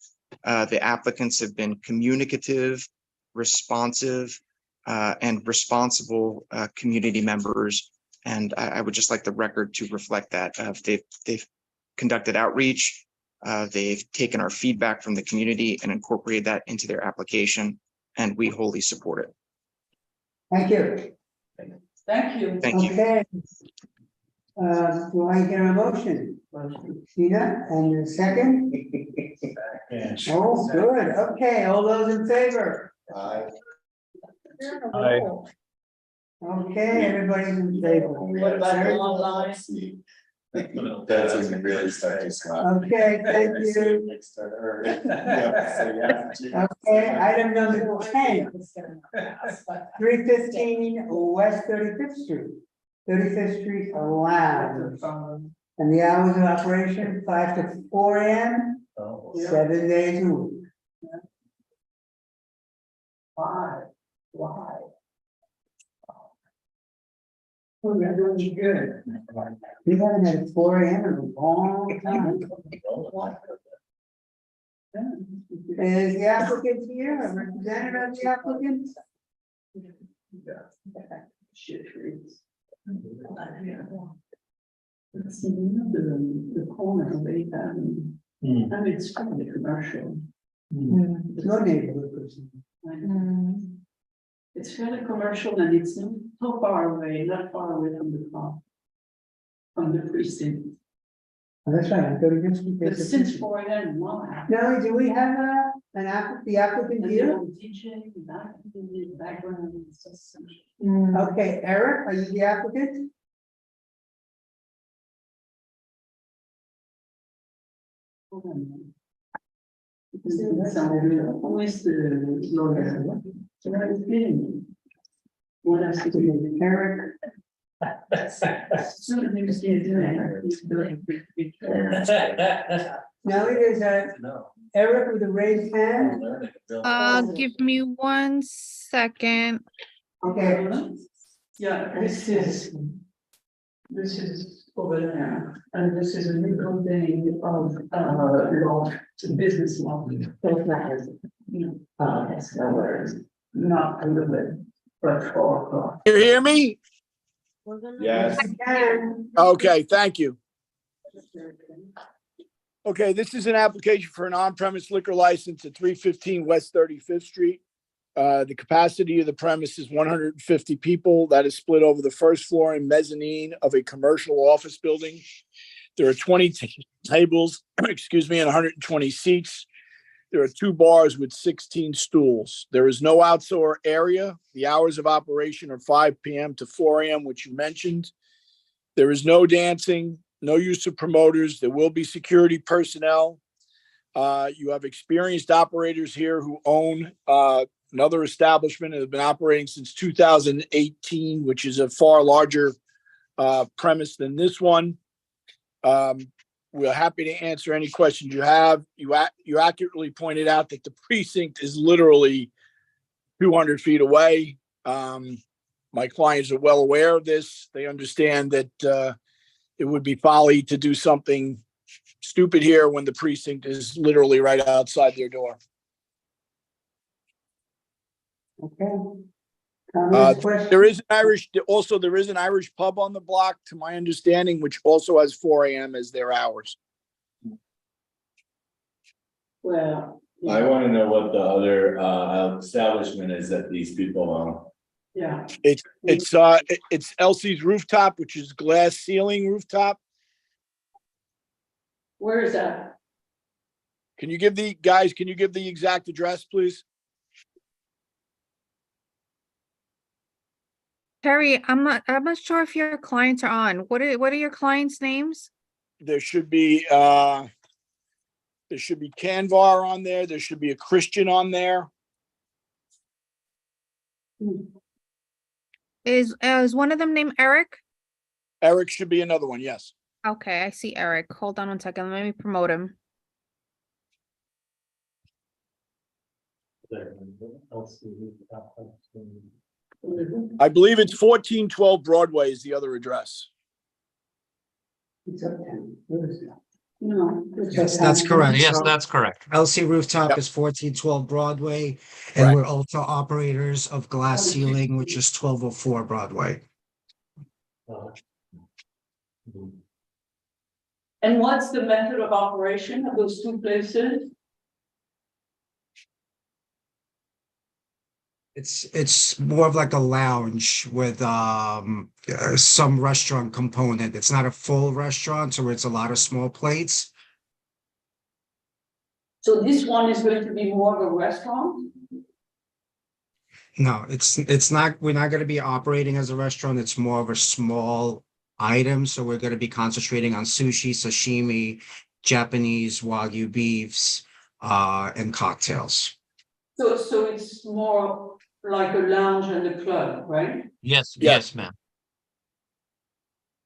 The applicants have been communicative, responsive, and responsible community members. And I would just like the record to reflect that. They've conducted outreach. They've taken our feedback from the community and incorporated that into their application, and we wholly support it. Thank you. Thank you. Thank you. Okay. Do I hear a motion? Tina, and a second? Oh, good. Okay, all those in favor? Aye. Aye. Okay, everybody's in favor. What about the online? That's when you really start to smile. Okay, thank you. Okay, item number 10. 315 West 35th Street. 35th Street Lounge. And the hours of operation, 5 to 4 a.m., 7 days a week. Why? Oh, you're doing good. We haven't had 4 a.m. in a long time. Is the applicant here, a representative of the applicant? See, the corner of 8th Avenue. I mean, it's kind of commercial. Your neighborhood person. It's fairly commercial and it's not so far away, not far away from the car. From the precinct. Oh, that's right, I go to this. But since 4 a.m., why? No, do we have the applicant And here? the DJ, the background. It's just- Okay, Eric, are you the applicant? Hold on a minute. Who is the lawyer? So I was getting. What else to do? Eric. So the news is doing. He's doing. Now it is Eric with a raised hand. Give me 1 second. Okay. Yeah, this is over there, and this is a legal thing of law, business law. So it's not as, that's no words, not a little bit, but 4 o'clock. You hear me? Yes. Okay, thank you. Okay, this is an application for an on-premise liquor license at 315 West 35th Street. The capacity of the premise is 150 people. That is split over the first floor and mezzanine of a commercial office building. There are 20 tables, excuse me, and 120 seats. There are 2 bars with 16 stools. There is no outdoor area. The hours of operation are 5 p.m. to 4 a.m., which you mentioned. There is no dancing, no use of promoters. There will be security personnel. You have experienced operators here who own another establishment that has been operating since 2018, which is a far larger premise than this one. We're happy to answer any questions you have. You accurately pointed out that the precinct is literally 200 feet away. My clients are well aware of this. They understand that it would be folly to do something stupid here when the precinct is literally right outside their door. Okay. Comments, questions? There is an Irish pub on the block, to my understanding, which also has 4 a.m. as their hours. Well. I want to know what the other establishment is that these people own. Yeah. It's Elsie's Rooftop, which is glass ceiling rooftop. Where is that? Can you give the exact address, please? Terry, I'm not sure if your clients are on. What are your clients' names? There should be Canvar on there. There should be a Christian on there. Is one of them named Eric? Eric should be another one, yes. Okay, I see Eric. Hold on one second. Let me promote him. I believe it's 1412 Broadway is the other address. It's uptown. Where is that? No. Yes, that's correct. Yes, So that's correct. LC Rooftop Yep. is 1412 Broadway, and Right. we're also operators of Glass Ceiling, which is 1204 Broadway. And what's the method of operation of those two places? It's more of like a lounge with some restaurant component. It's not a full restaurant, so it's a lot of small plates. So this one is going to be more of a restaurant? No, it's not. We're not going to be operating as a restaurant. It's more of a small item. So we're going to be concentrating on sushi, sashimi, Japanese Wagyu beefs, and cocktails. So it's more like a lounge and a club, right? Yes, ma'am.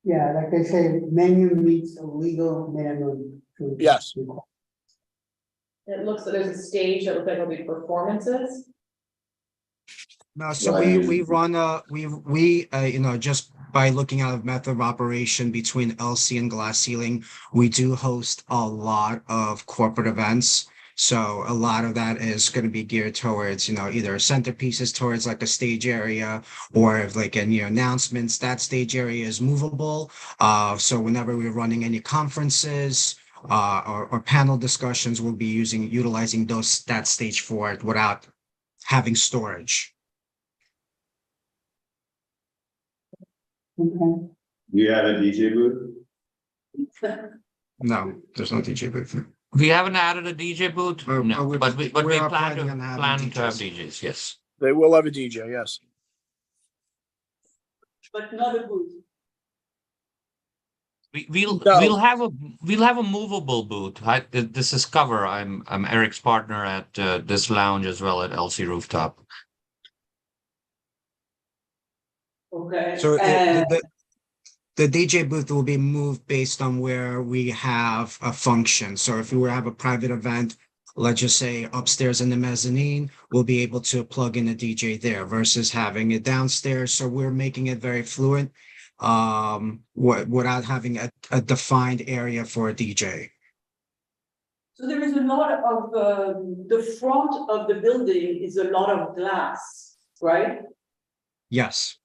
Yeah, like they say, menu meets a legal minimum. Yes. It looks like there's a stage that looks like it'll be performances. No, so we run just by looking at a method of operation between LC and Glass Ceiling, we do host a lot of corporate events. So a lot of that is going to be geared towards, either centerpieces towards like a stage area, or if like any announcements, that stage area is movable. So whenever we're running any conferences or panel discussions, we'll be utilizing that stage for it without having storage. Okay. Do you have a DJ booth? No, there's no DJ booth. We haven't added a DJ booth, no, but we we're plan planning on having to have DJs. DJs, yes. They will have a DJ, yes. But not a booth. We'll have a movable booth. This is Cover. I'm Eric's partner at this lounge as well at LC Rooftop. Okay. So the DJ booth will be moved based on where we have a function. So if we were to have a private event, let's just say upstairs in the mezzanine, we'll be able to plug in a DJ there versus having it downstairs. So we're making it very fluent without having a defined area for a DJ. So there is a lot of, the front of the building is a lot of glass, right? Yes.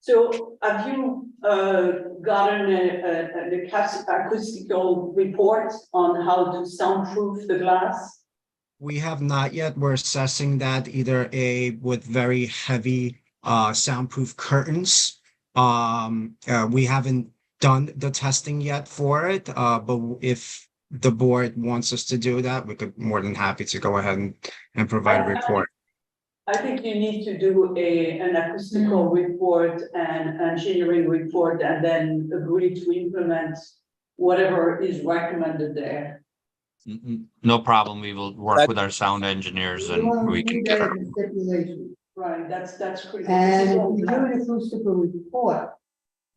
So have you gotten the acoustical report on how to soundproof the glass? We have not yet. We're assessing that either with very heavy soundproof curtains. We haven't done the testing yet for it, but if the board wants us to do that, we could more than happy to go ahead and provide a report. I think you need to do an acoustical report and engineering report and then agree to implement whatever is recommended there. No problem. We will work with our sound engineers and we can get our. Right, that's critical. And if we do an acoustical report,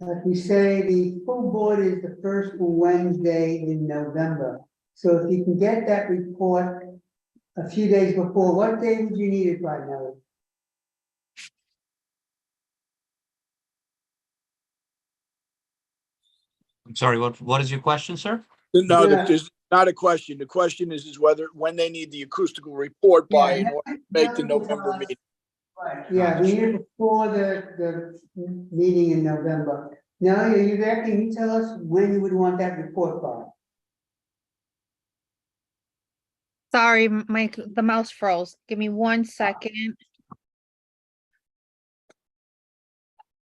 like we say, the full board is the first Wednesday in November. So if you can get that report a few days before, what day would you need it by now? I'm sorry, what is your question, sir? No, there's not a question. The question is whether, when they need the acoustical report by in order to make the November meeting. Right, yeah, we need it before the meeting in November. Now, are you there? Can you tell us when you would want that report by? Sorry, the mouse froze. Give me 1 second.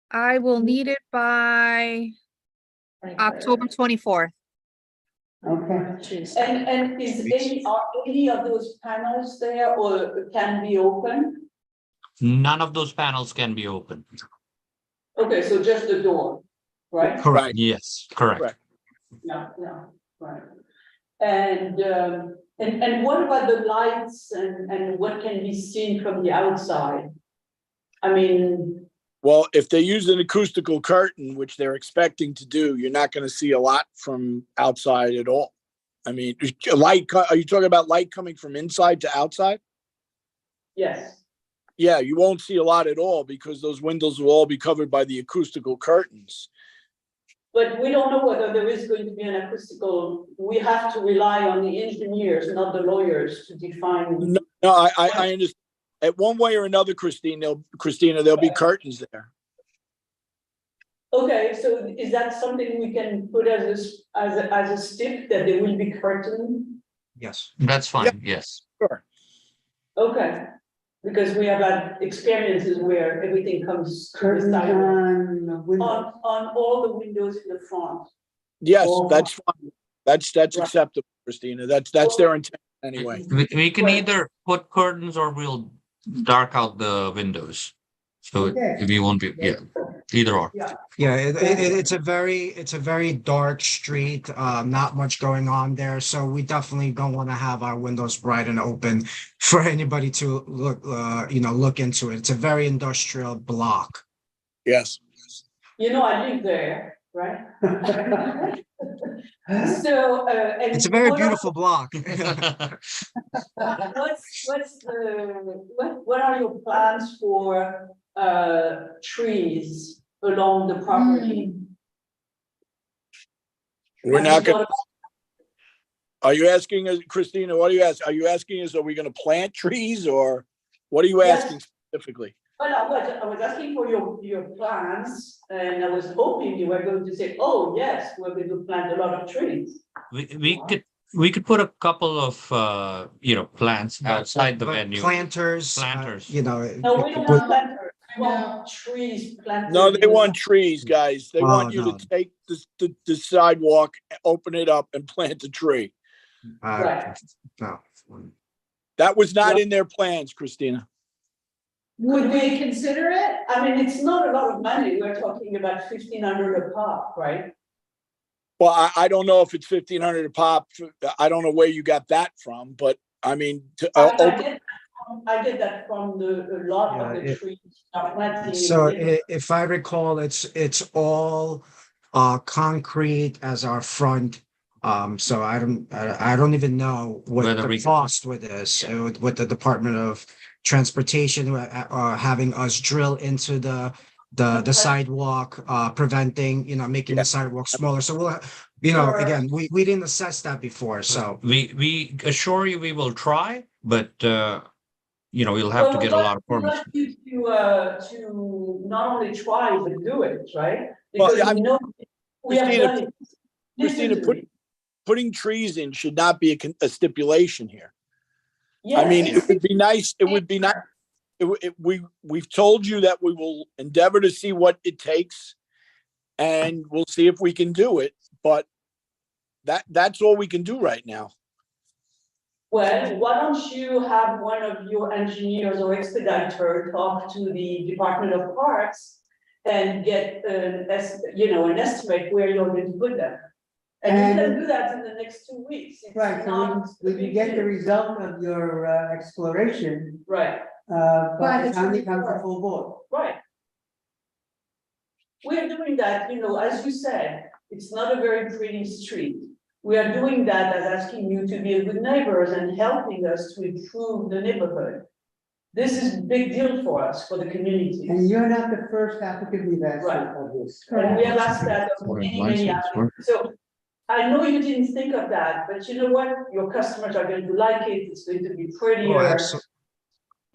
I will need it by October 24th. Okay. And are any of those panels there or can be open? None of those panels can be open. Okay, so just the door, right? Correct. Yes, correct. Yeah, right. And what about the lights and what can be seen from the outside? I mean. Well, if they use an acoustical curtain, which they're expecting to do, you're not going to see a lot from outside at all. I mean, light. Are you talking about light coming from inside to outside? Yes. Yeah, you won't see a lot at all because those windows will all be covered by the acoustical curtains. But we don't know whether there is going to be an acoustical. We have to rely on the engineers, not the lawyers, to define. No, I understand. At one way or another, Christina, there'll be curtains there. Okay, so is that something we can put as a stick that there will be curtain? Yes. That's fine, yes. Sure. Okay, because we have had experiences where everything comes to the side. On all the windows in the front. Yes, that's fine. That's acceptable, Christina. That's their intent anyway. We can either put curtains or we'll dark out the windows. So we won't be, either or. Yeah, it's a very dark street, not much going on there. So we definitely don't want to have our windows bright and open for anybody to look into it. It's a very industrial block. Yes. I live there, right? So it's a very beautiful block. What are your plans for trees along the property? We're not going to. Are you asking us, Christina? What are you asking? Are you asking us, are we going to plant trees or what are you asking specifically? Well, I was asking for your plans, and I was hoping you were going to say, "Oh yes, we're going to plant a lot of trees." We could put a couple of plants outside the venue. Planters. No, we don't want planters. We want trees planted. No, they want trees, guys. They want you to take the sidewalk, open it up, and plant a tree. Right. No. That was not in their plans, Christina. Would we consider it? I mean, it's not a lot of money. We're talking about 1,500 a pop, right? Well, I don't know if it's 1,500 a pop. I don't know where you got that from, but I mean, I get that from a lot of the trees. So if I recall, it's all concrete as our front. So I don't even know what the cost with this, with the Department of Transportation having us drill into the sidewalk, preventing, making the sidewalk smaller. So we'll, again, we didn't assess that before. So we assure you we will try, but we'll have to get a lot of permits. We want you to not only try but do it, right? Because we have done it. Christina, putting trees in should not be a stipulation here. Yes. I mean, it would be nice. It would be nice. We've told you that we will endeavor to see what it takes, and we'll see if we can do it. But that's all we can do right now. Well, why don't you have one of your engineers or expediter talk to the Department of Parks and get an estimate where you're going to put them. And you can do that in the next 2 weeks. It's Right, so not we a can big get the deal. result of your exploration, Right, by the time it comes to full board. right. We're doing that, as you said, it's not a very pretty street. We are doing that as asking you to be a good neighbors and helping us to improve the neighborhood. This is a big deal for us, for the community. And you're not the first applicant we've asked Right. of this. And we have asked that of many applicants. So I know you didn't think of that, but you know what? Your customers are going to like it. It's going to be prettier.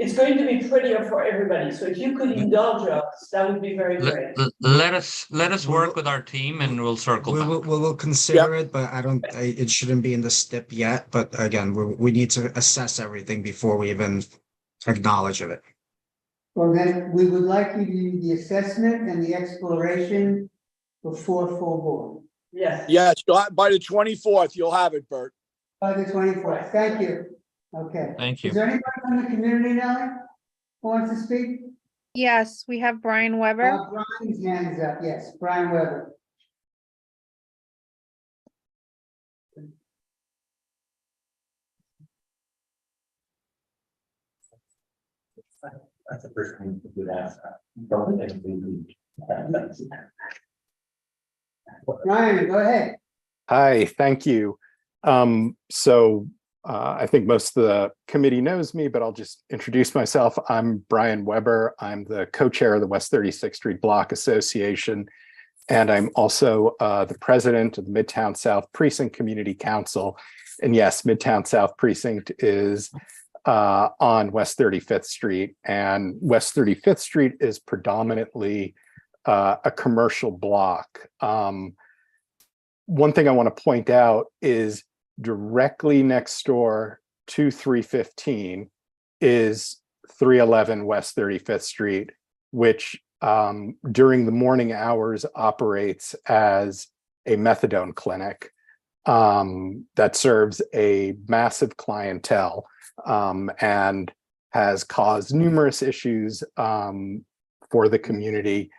It's going to be prettier for everybody. So if you could indulge us, that would be very great. Let us work with our team and we'll circle back. We'll consider it, but it shouldn't be in the STIP yet. But again, we need to assess everything before we even acknowledge of it. Well, then, we would like you to do the assessment and the exploration before full board. Yes. Yes, by the 24th, you'll have it, Bert. By the 24th, thank you. Okay. Thank you. Is there anybody from the community now who wants to speak? Yes, we have Brian Weber. Brian's hand is up, yes, Brian Weber. That's the first thing you would ask. Brian, go ahead. Hi, thank you. I think most of the committee knows me, but I'll just introduce myself. I'm Brian Weber. I'm the co-chair of the West 36th Street Block Association, and I'm also the president of the Midtown South Precinct Community Council. And yes, Midtown South Precinct is on West 35th Street, and West 35th Street is predominantly a commercial block. One thing I want to point out is directly next door to 315 is 311 West 35th Street, which during the morning hours operates as a methadone clinic that serves a massive clientele and has caused numerous issues for the community,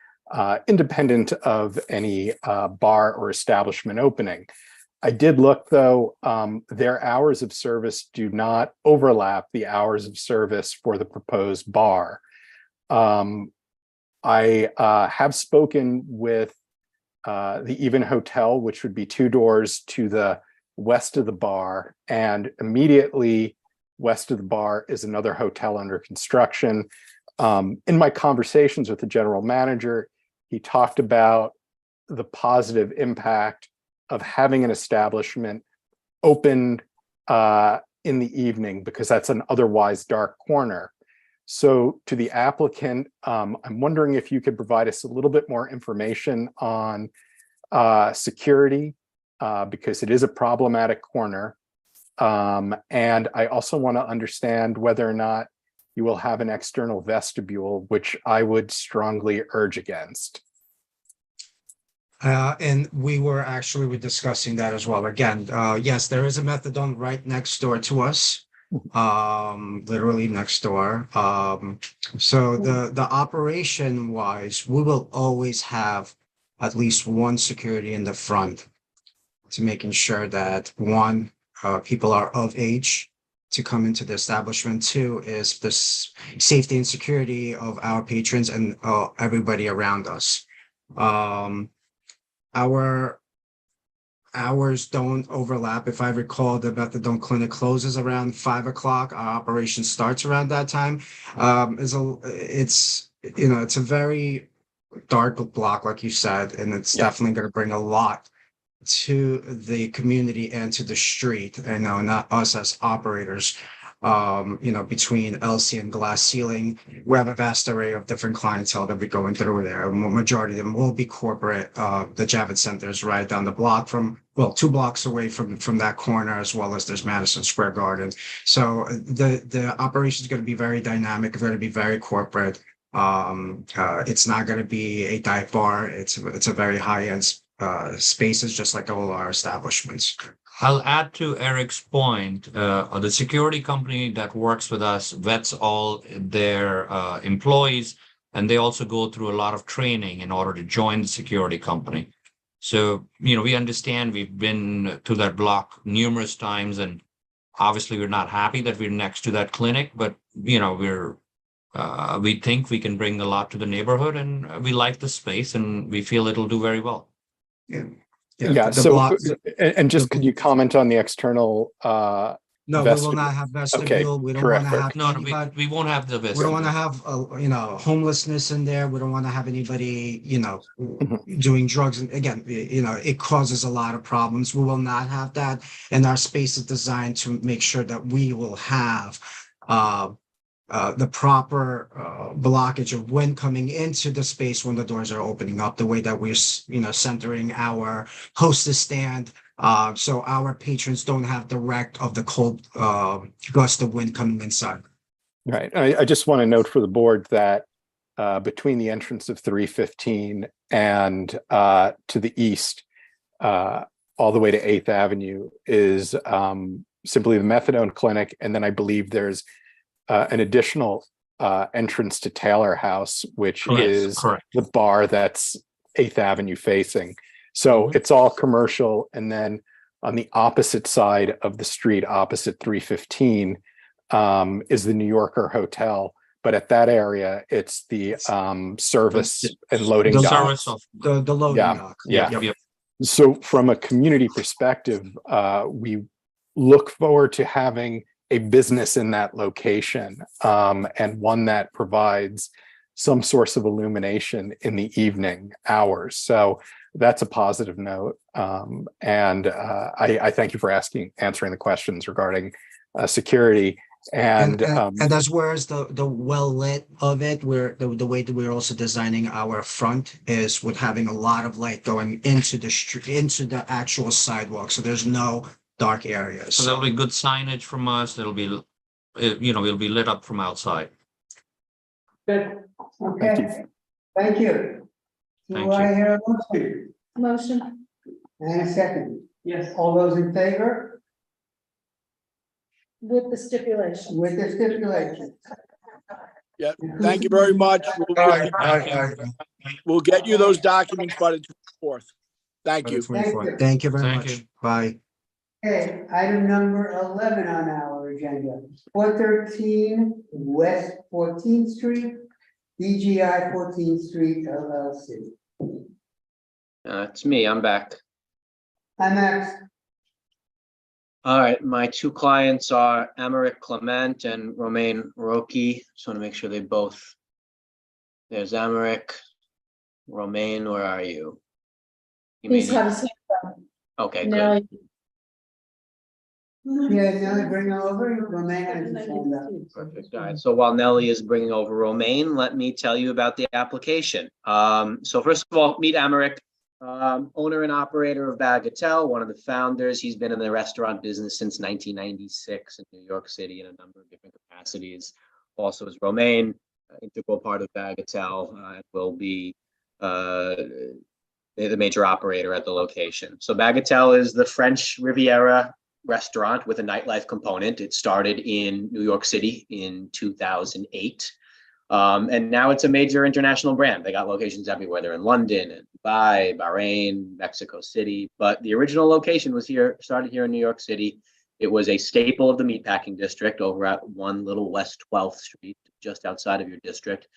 independent of any bar or establishment opening. I did look, though, their hours of service do not overlap the hours of service for the proposed bar. I have spoken with the Even Hotel, which would be 2 doors to the west of the bar, and immediately west of the bar is another hotel under construction. In my conversations with the general manager, he talked about the positive impact of having an establishment open in the evening, because that's an otherwise dark corner. So to the applicant, I'm wondering if you could provide us a little bit more information on security, because it is a problematic corner. And I also want to understand whether or not you will have an external vestibule, which I would strongly urge against. And we were discussing that as well. Again, yes, there is a methadone right next door to us, literally next door. So the operation wise, we will always have at least one security in the front to making sure that one, people are of age to come into the establishment. 2 is the safety and security of our patrons and everybody around us. Our hours don't overlap. If I recall, the methadone clinic closes around 5 o'clock. Our operation starts around that time. It's a very dark block, like you said, and it's definitely going to bring a lot to the community and to the street. I know, not us as operators. Between LC and glass ceiling, we have a vast array of different clientele that we're going through there. Majority of them will be corporate. The Javits Center is right down the block 2 blocks away from that corner, as well as there's Madison Square Garden. So the operation is going to be very dynamic, going to be very corporate. It's not going to be a dive bar. It's a very high-end spaces, just like all our establishments. I'll add to Eric's point, the security company that works with us vets all their employees, and they also go through a lot of training in order to join the security company. So, we understand, we've been to that block numerous times, and obviously we're not happy that we're next to that clinic, but, we think we can bring a lot to the neighborhood, and we like the space, and we feel it'll do very well. Yeah, the so, block- and just could you comment on the external, No, we will vestibule? not have Okay, vestibule. We don't want to terrific. have No, anybody. we won't have the We don't want to vestibule. have, homelessness in there. We don't want to have anybody, Mhm. doing drugs. And again, it causes a lot of problems. We will not have that. And our space is designed to make sure that we will have the proper blockage of wind coming into the space when the doors are opening up, the way that we're, centering our hostess stand. So our patrons don't have direct of the cold gust of wind coming inside. Right. I just want to note for the board that between the entrance of 315 and to the east, all the way to 8th Avenue is simply the methadone clinic. And then I believe there's an additional entrance to Taylor House, which is correct. the bar that's 8th Avenue facing. So it's all commercial. And then on the opposite side of the street, opposite 315, is the New Yorker Hotel. But at that area, it's the service and loading The dock. Service of, The loading Yeah, dock. yeah. Yep. So from a community perspective, we look forward to having a business in that location, and one that provides some source of illumination in the evening hours. So that's a positive note. And I thank you for answering the questions regarding security. And as well as the well lit of it, where the way that we're also designing our front is with having a lot of light going into the street, into the actual sidewalk. So there's no dark areas. so there'll be good signage from us. It'll be, we'll be lit up from outside. Good. Okay, thank you. Thank Do I you. hear a motion? Motion. And a second. Yes. All those in favor? With the stipulation. With the stipulation. Yeah, thank you very much. We'll get you those documents by the 24th. Thank you. Thank you very Thank much. you. Bye. Okay, item number 11 on our agenda, 413 West 14th Street, BGI 14th Street LLC. It's me, I'm back. Hi, Max. All right, my two clients are Emerick Clement and Romain Roki. Just want to make sure they both. There's Emerick. Romain, where are you? You may He's need- had his hand up. Okay, Now good. Yeah, now bring her over, Romain has his hand up. Perfect. All right. So while Nellie is bringing over Romain, let me tell you about the application. So first of all, meet Emerick, owner and operator of Bagatelle, one of the founders. He's been in the restaurant business since 1996 in New York City in a number of different capacities. Also is Romain, integral part of Bagatelle, and will be the major operator at the location. So Bagatelle is the French Riviera restaurant with a nightlife component. It started in New York City in 2008. And now it's a major international brand. They got locations everywhere. They're in London, and Dubai, Bahrain, Mexico City. But the original location was started here in New York City. It was a staple of the meatpacking district over at 1 Little West 12th Street, just outside of your district.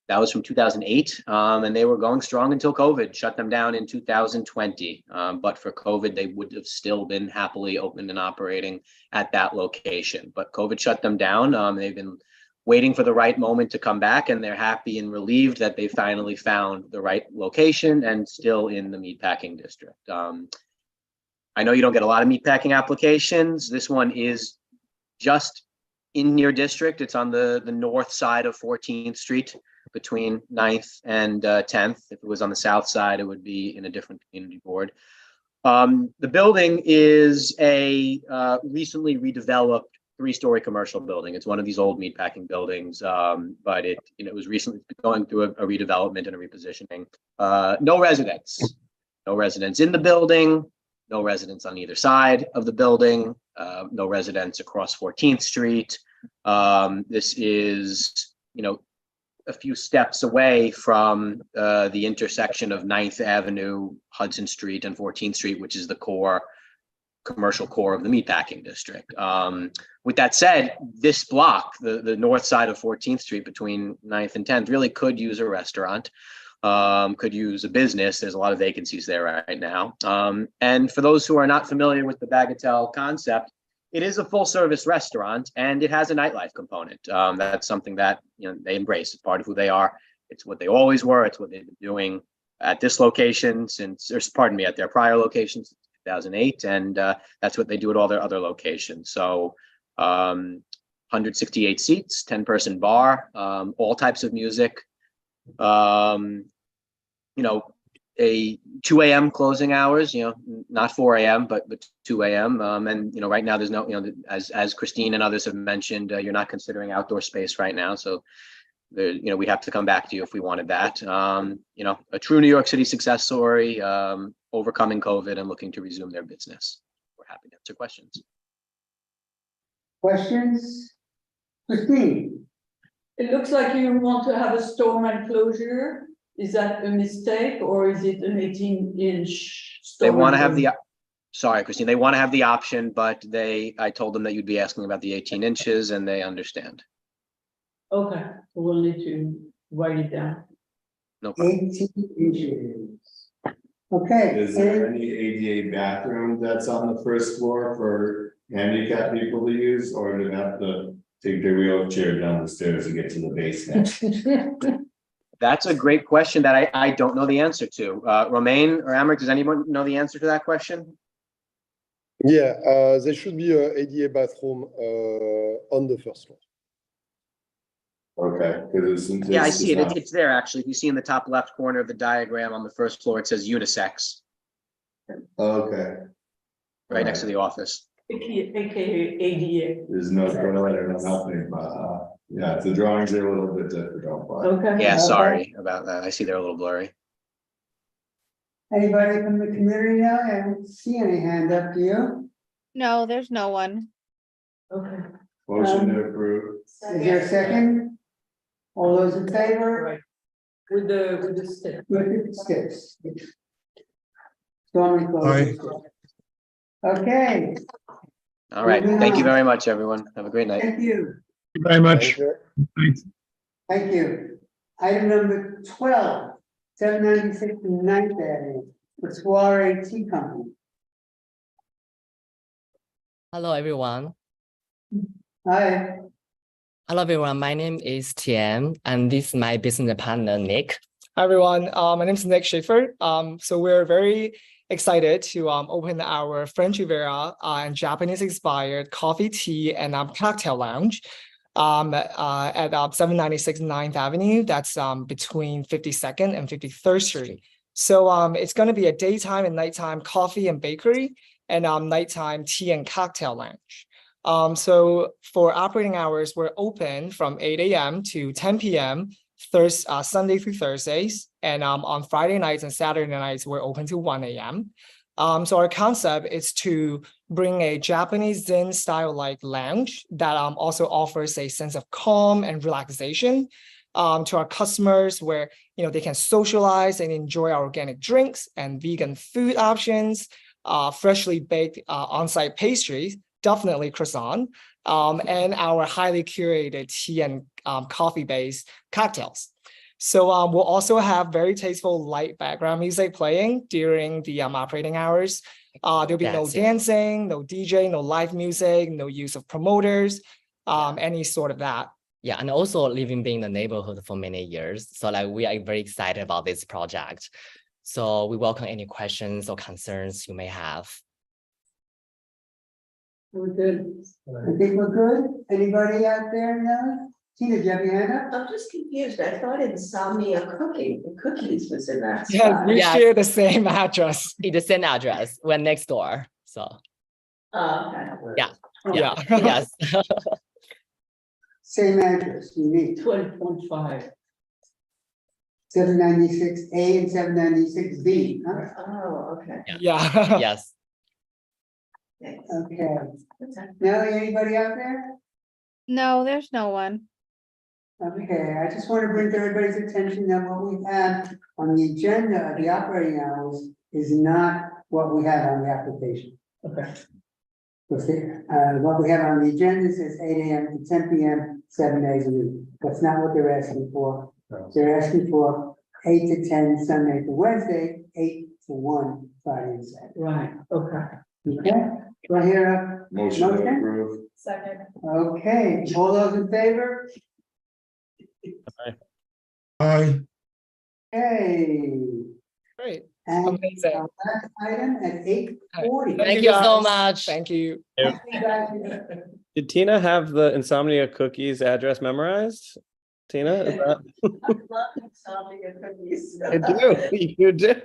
That was from 2008, and they were going strong until COVID shut them down in 2020. But for COVID, they would have still been happily opened and operating at that location. But COVID shut them down. They've been waiting for the right moment to come back, and they're happy and relieved that they finally found the right location and still in the meatpacking district. I know you don't get a lot of meatpacking applications. This one is just in your district. It's on the north side of 14th Street, between 9th and 10th. If it was on the south side, it would be in a different community board. The building is a recently redeveloped 3-story commercial building. It's one of these old meatpacking buildings, but it was recently going through a redevelopment and a repositioning. No residents in the building. no residents on either side of the building, no residents across 14th Street. This is, a few steps away from the intersection of 9th Avenue, Hudson Street, and 14th Street, which is the commercial core of the meatpacking district. With that said, this block, the north side of 14th Street between 9th and 10th, really could use a restaurant, could use a business. There's a lot of vacancies there right now. And for those who are not familiar with the Bagatelle concept, it is a full service restaurant and it has a nightlife component. That's something that they embrace. It's part of who they are. It's what they always were. It's what they've been doing at this location at their prior locations, 2008. And that's what they do at all their other locations. So 168 seats, 10-person bar, all types of music. A 2 a.m. closing hours, not 4 a.m., but 2 a.m. And, right now there's no, as Christine and others have mentioned, you're not considering outdoor space right now. So there, we'd have to come back to you if we wanted that. A true New York City success story, overcoming COVID and looking to resume their business. We're happy to answer questions. Questions? Christine? It looks like you want to have a storeman closure. Is that a mistake or is it an 18-inch? They want to have sorry, Christine, they want to have the option, but I told them that you'd be asking about the 18 inches and they understand. Okay, we'll need to write it down. No problem. 18 inches. Okay. Is there any ADA bathroom that's on the first floor for handicapped people to use, or do they have to take their wheelchair down the stairs to get to the basement? That's a great question that I don't know the answer to. Romain or Amrik, does anyone know the answer to that question? Yeah, there should be a ADA bathroom on the first floor. Okay. Yeah, I see it. It's there actually. If you see in the top left corner of the diagram on the first floor, it says unisex. Okay. Right next to the office. AKA ADA. There's no toilet or nothing, but yeah, the drawings are a little bit difficult. But Okay. Yeah, sorry about that. I see they're a little blurry. Anybody from the community now? I don't see any hand up, do you? No, there's no one. Okay. motion to approve. Is there a second? All those in favor? Right. With the stick. With the sticks. Stormy closure. Okay, All right. Thank you very much, everyone. Have a great night. thank you. Thank you very much. Thank you. Item number 12, 796 9th Avenue, the Soiree Tea Company. Hello, everyone. Hi. Hello, everyone. My name is Tian, and this is my business partner, Nick. Hi, everyone. My name is Nick Schaefer. So we're very excited to open our French Riviera and Japanese-inspired coffee, tea, and cocktail lounge at 796 9th Avenue. That's between 52nd and 53rd Street. So it's going to be a daytime and nighttime coffee and bakery and nighttime tea and cocktail lounge. So for operating hours, we're open from 8 a.m. to 10 p.m. Sunday through Thursdays, and on Friday nights and Saturday nights, we're open to 1 a.m. So our concept is to bring a Japanese Zen style like lounge that also offers a sense of calm and relaxation to our customers, where they can socialize and enjoy our organic drinks and vegan food options, freshly baked on-site pastries, definitely croissant, and our highly curated tea and coffee-based cocktails. So we'll also have very tasteful light background music playing during the operating hours. There'll be no dancing, no DJ, no live music, no use of promoters, any sort of that. Yeah, and also living in the neighborhood for many years. So we are very excited about this project. So we welcome any questions or concerns you may have. We're good. I think we're good. Anybody out there now? Tina, do you have your hand up? I'm just confused. I thought Insomnia Cookies was in that Yeah, spot. we share the same address. The same address. We're next door. So Okay. yeah. Oh. Yeah. Yes. Same address, unique. 12.5. 796A and 796B, huh? Oh, okay. Yeah. Yes. Okay. Nellie, anybody out there? No, there's no one. Okay, I just want to bring to everybody's attention that what we have on the agenda of the operating hours is not what we have on the application. Okay. What we have on the agenda says 8 AM to 10 PM, 7 days a week. That's not what they're asking for. They're asking for 8 to 10 Sunday to Wednesday, 8 to 1 Friday and Saturday. Right, okay. Okay, do I hear a Motion to approve. Second. Okay, all those in favor? Aye. Okay. Great. And Amazing. our last item at 8:40. Thank you so much. Thank you. Did Tina have the insomnia cookies address memorized? Tina, is that? I do. You do.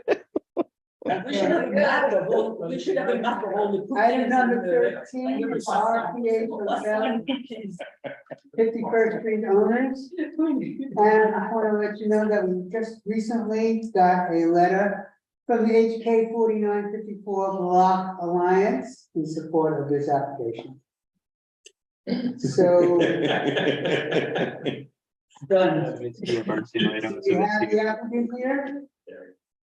We should have a map of all, we should have a map of all the. Item number 13 is RPA Hotel, 51st Street owners. And I want to let you know that we just recently got a letter from the HK 4954 Block Alliance in support of this application. So. Done. You have the applicant here?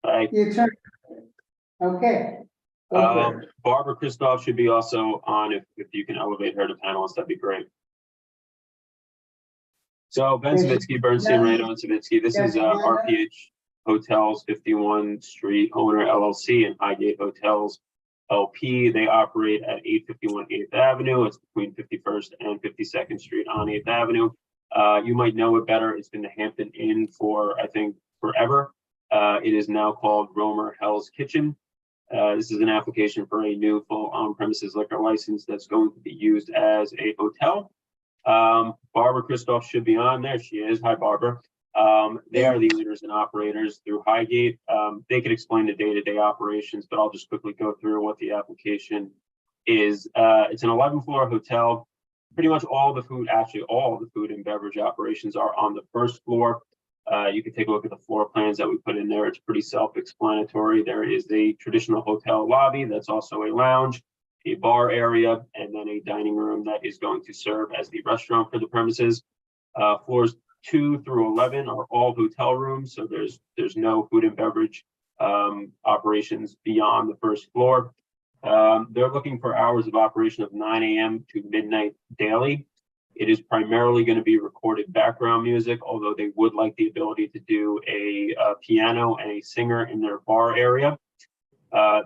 Hi. The attorney. Okay. Barbara Christoph should be also on. If you can elevate her to panelist, that'd be great. So Ben Savitsky, Bernstein, Rado and Savitsky. This is RPH Hotels 51 Street owner LLC and Highgate Hotels LP. They operate at 851 8th Avenue. It's between 51st and 52nd Street on 8th Avenue. You might know it better. It's been the Hampton Inn for, I think, forever. It is now called Romer Hell's Kitchen. This is an application for a new full on-premises liquor license that's going to be used as a hotel. Barbara Christoph should be on there. She is. Hi, Barbara. They are the owners and operators through Highgate. They could explain the day-to-day operations, but I'll just quickly go through what the application is. It's an 11-floor hotel. Pretty much all the food, actually all the food and beverage operations are on the first floor. You can take a look at the floor plans that we put in there. It's pretty self-explanatory. There is a traditional hotel lobby that's also a lounge, a bar area, and then a dining room that is going to serve as the restaurant for the premises. Floors 2 through 11 are all hotel rooms, so there's no food and beverage operations beyond the first floor. They're looking for hours of operation of 9 AM to midnight daily. It is primarily going to be recorded background music, although they would like the ability to do a piano and a singer in their bar area.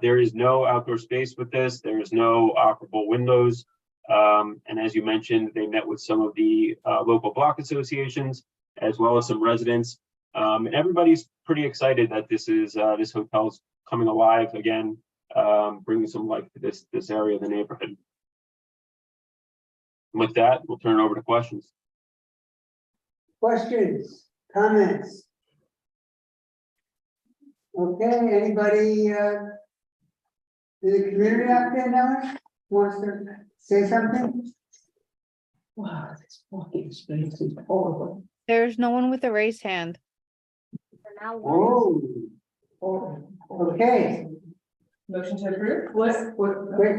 There is no outdoor space with this. There is no operable windows. And as you mentioned, they met with some of the local block associations, as well as some residents. And everybody's pretty excited that this hotel's coming alive again, bringing some life to this area of the neighborhood. With that, we'll turn it over to questions. Questions, comments? Okay, anybody in the community out there now wants to say something? Wow, this parking space is horrible. There's no one with a raised hand. Oh, okay. Motion to approve? What? Quick,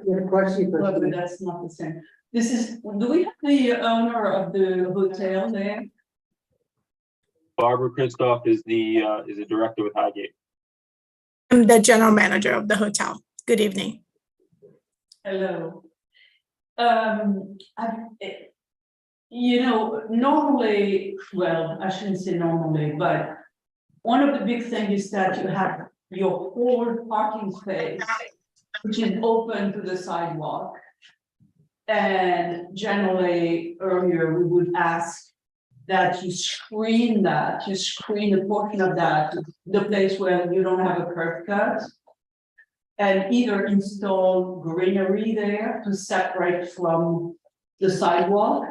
your question. Well, but that's not the same. This is, do we have the owner of the hotel there? Barbara Christoph is the director with Highgate. I'm the general manager of the hotel. Good evening. Hello. Normally, well, I shouldn't say normally, but one of the big things is that you have your whole parking space, which is open to the sidewalk. And generally, earlier, we would ask that you screen a portion of that, the place where you don't have a curb cut. And either install greenery there to separate from the sidewalk.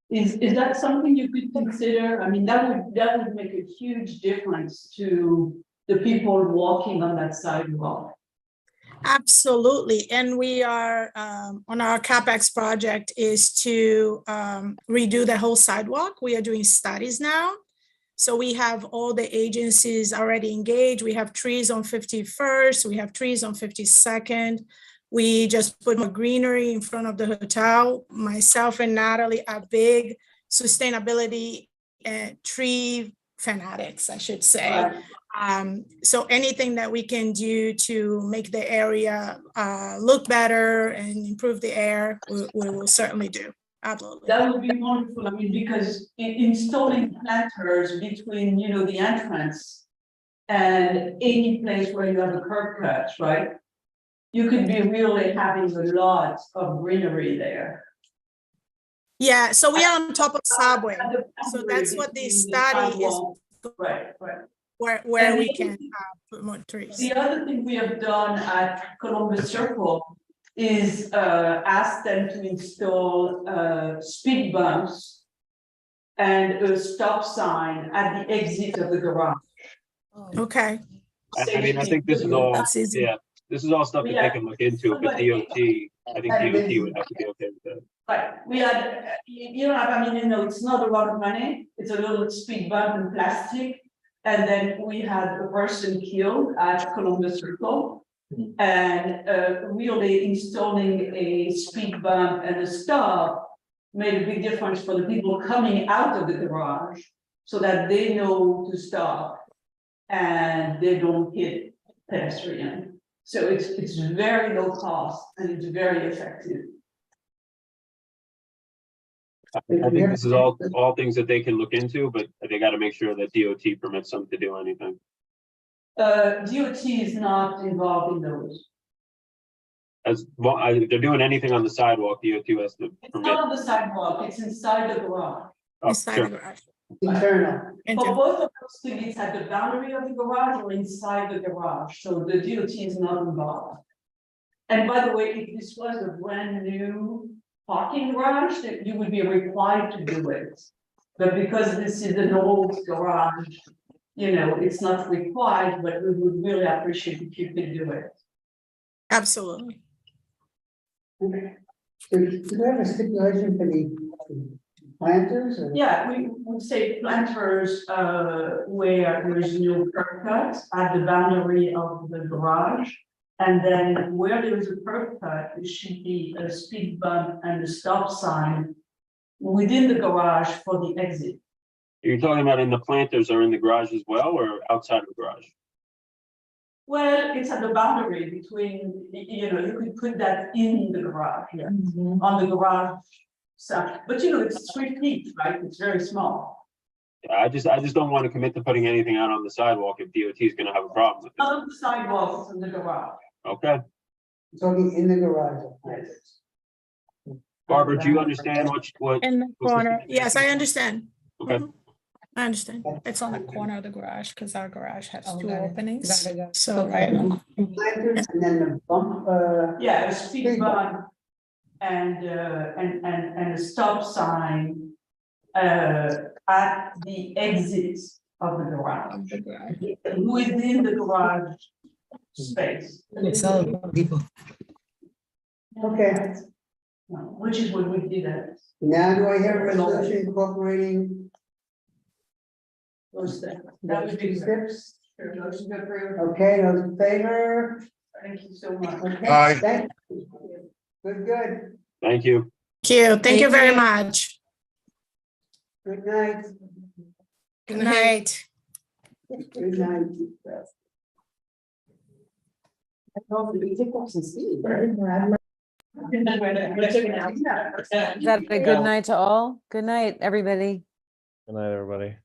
Is that something you could consider? I mean, that would make a huge difference to the people walking on that sidewalk. Absolutely. And we are on our CapEx project is to redo the whole sidewalk. We are doing studies now. So we have all the agencies already engaged. We have trees on 51st, we have trees on 52nd. We just put more greenery in front of the hotel. Myself and Natalie are big sustainability and tree fanatics, I should say. So anything that we can do to make the area look better and improve the air, we will certainly do. Absolutely. That would be wonderful, I mean, because installing planters between, you know, the entrance and any place where you have a curb cut, right? You could be really having a lot of greenery there. Yeah, so we are on top of subway. So that's what the study is. Right. Where we can put more trees. The other thing we have done at Columbus Circle is ask them to install speed bumps and a stop sign at the exit of the garage. Okay. I mean, I think this is all, yeah, this is all stuff that they can look into, but DOT, I think DOT would have to be okay with that. Right, we had, you know, I mean, you know, it's not a lot of money, it's a little speed bump in plastic. And then we had a person killed at Columbus Circle. And really installing a speed bump and a stop made a big difference for the people coming out of the garage so that they know to stop and they don't hit pedestrian. So it's very low cost and it's very effective. I think this is all things that they can look into, but they got to make sure that DOT permits them to do anything. DOT is not involved in those. As well, if they're doing anything on the sidewalk, DOT has to It's permit. not on the sidewalk, it's inside the garage. Oh, Inside sure. the garage. Internal. For both of those things, it's at the boundary of the garage or inside the garage, so the DOT is not involved. And by the way, if this was a brand new parking garage, that you would be required to do it. But because this is an old garage, you know, it's not required, but we would really appreciate if you could do it. Absolutely. Okay. So do we have a stipulation for the planters? Or? Yeah, we would say planters where there is no curb cut at the boundary of the garage. And then where there is a curb cut, there should be a speed bump and a stop sign within the garage for the exit. Are you talking about in the planters or in the garage as well, or outside of the garage? Well, it's at the boundary between, you know, you could put that in the garage, yeah, on the garage side. But you know, it's 3 feet, right? It's very small. I just don't want to commit to putting anything out on the sidewalk if DOT is going to have a problem with it. Not on the sidewalk, it's in the garage. Okay. Talking in the garage. Barbara, do you understand what? In the corner. Yes, I understand. Okay. I understand. It's on the corner of the garage because our garage has two got it. openings. Got it. So right. Planters and then the bump. Yeah, a speed bump and a stop sign at the exit of the garage. Within the garage space. People. Okay. Which is what we did at. Now do I hear a resolution incorporating those things? That would be steps? Sure, motion to approve. Okay, those in favor? Thank you so much. Okay, Aye. thank you. Good. Thank you. Thank you. Thank you very much. Good night. Good night. Good night. Is that a good night to all? Good night, everybody. Good night, everybody.